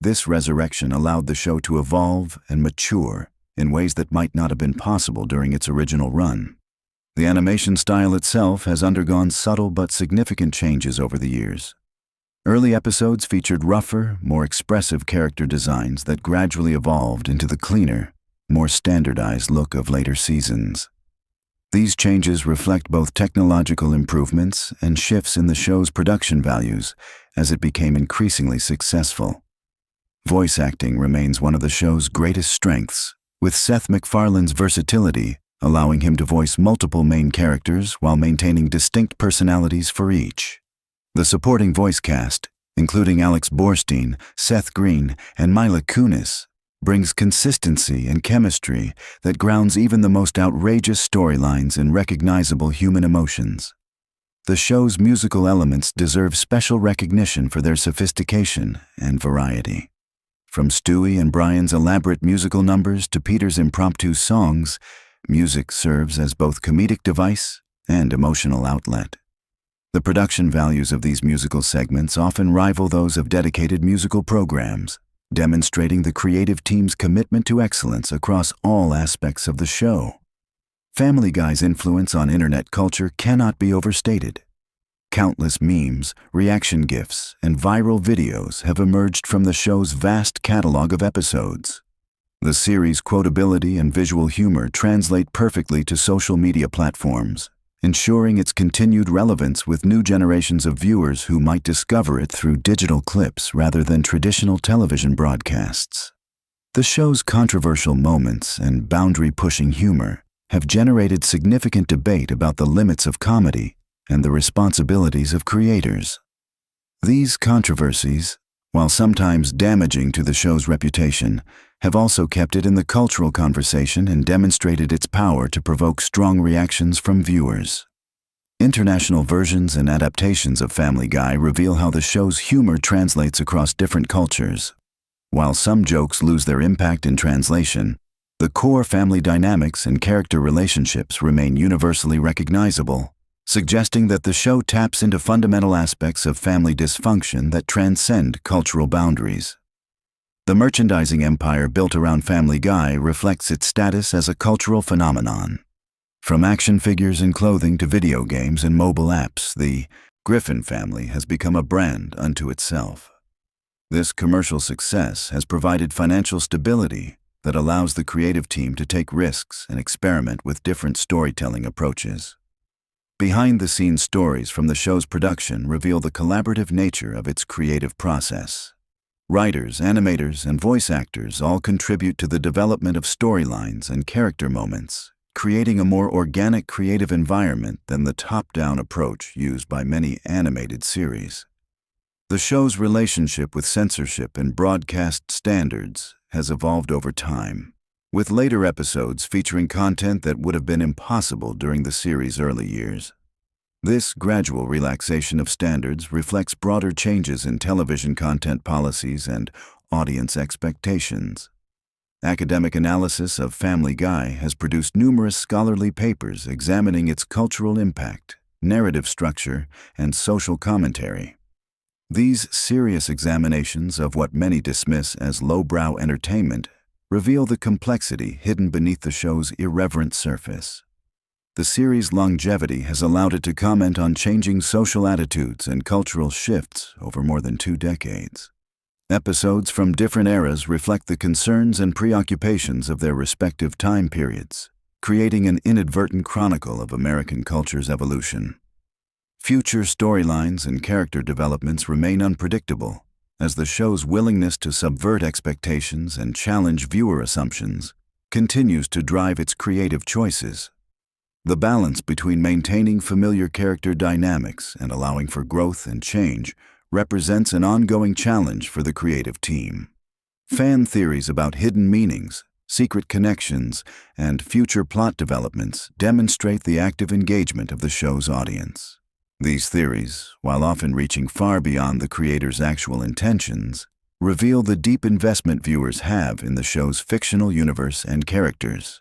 This resurrection allowed the show to evolve and mature in ways that might not have been possible during its original run. The animation style itself has undergone subtle but significant changes over the years. Early episodes featured rougher, more expressive character designs that gradually evolved into the cleaner, more standardized look of later seasons. These changes reflect both technological improvements and shifts in the show's production values as it became increasingly successful. Voice acting remains one of the show's greatest strengths, with Seth MacFarlane's versatility allowing him to voice multiple main characters while maintaining distinct personalities for each. The supporting voice cast, including Alex Borstein, Seth Green, and Mila Kunis, brings consistency and chemistry that grounds even the most outrageous storylines in recognizable human emotions. The show's musical elements deserve special recognition for their sophistication and variety. From Stewie and Brian's elaborate musical numbers to Peter's impromptu songs, music serves as both comedic device and emotional outlet. The production values of these musical segments often rival those of dedicated musical programs, demonstrating the creative team's commitment to excellence across all aspects of the show. Family Guy's influence on internet culture cannot be overstated. Countless memes, reaction GIFs, and viral videos have emerged from the show's vast catalog of episodes. The series' quotability and visual humor translate perfectly to social media platforms, ensuring its continued relevance with new generations of viewers who might discover it through digital clips rather than traditional television broadcasts. The show's controversial moments and boundary-pushing humor have generated significant debate about the limits of comedy and the responsibilities of creators. These controversies, while sometimes damaging to the show's reputation, have also kept it in the cultural conversation and demonstrated its power to provoke strong reactions from viewers. International versions and adaptations of Family Guy reveal how the show's humor translates across different cultures. While some jokes lose their impact in translation, the core family dynamics and character relationships remain universally recognizable, suggesting that the show taps into fundamental aspects of family dysfunction that transcend cultural boundaries. The merchandising empire built around Family Guy reflects its status as a cultural phenomenon. From action figures and clothing to video games and mobile apps, the Griffin family has become a brand unto itself. This commercial success has provided financial stability that allows the creative team to take risks and experiment with different storytelling approaches. Behind-the-scenes stories from the show's production reveal the collaborative nature of its creative process. Writers, animators, and voice actors all contribute to the development of storylines and character moments, creating a more organic creative environment than the top-down approach used by many animated series. The show's relationship with censorship and broadcast standards has evolved over time, with later episodes featuring content that would have been impossible during the series' early years. This gradual relaxation of standards reflects broader changes in television content policies and audience expectations. Academic analysis of Family Guy has produced numerous scholarly papers examining its cultural impact, narrative structure, and social commentary. These serious examinations of what many dismiss as lowbrow entertainment reveal the complexity hidden beneath the show's irreverent surface. The series' longevity has allowed it to comment on changing social attitudes and cultural shifts over more than 2 decades. Episodes from different eras reflect the concerns and preoccupations of their respective time periods, creating an inadvertent chronicle of American culture's evolution. Future storylines and character developments remain unpredictable, as the show's willingness to subvert expectations and challenge viewer assumptions continues to drive its creative choices. The balance between maintaining familiar character dynamics and allowing for growth and change represents an ongoing challenge for the creative team. Fan theories about hidden meanings, secret connections, and future plot developments demonstrate the active engagement of the show's audience. These theories, while often reaching far beyond the creator's actual intentions, reveal the deep investment viewers have in the show's fictional universe and characters.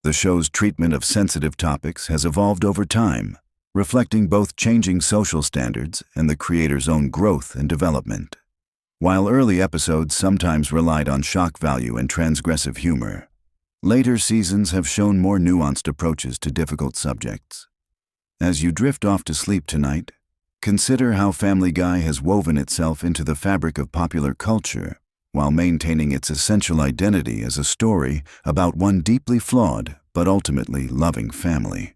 The show's treatment of sensitive topics has evolved over time, reflecting both changing social standards and the creator's own growth and development. While early episodes sometimes relied on shock value and transgressive humor, later seasons have shown more nuanced approaches to difficult subjects. As you drift off to sleep tonight, consider how Family Guy has woven itself into the fabric of popular culture, while maintaining its essential identity as a story about one deeply flawed but ultimately loving family.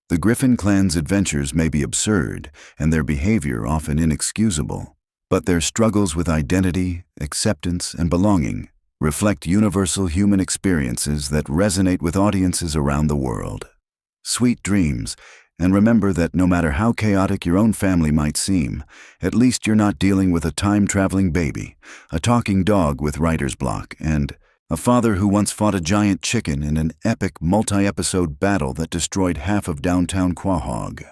The Griffin clan's adventures may be absurd and their behavior often inexcusable, but their struggles with identity, acceptance, and belonging reflect universal human experiences that resonate with audiences around the world. Sweet dreams, and remember that no matter how chaotic your own family might seem, at least you're not dealing with a time-traveling baby, a talking dog with writer's block, and a father who once fought a giant chicken in an epic multi-episode battle that destroyed half of downtown Quahog.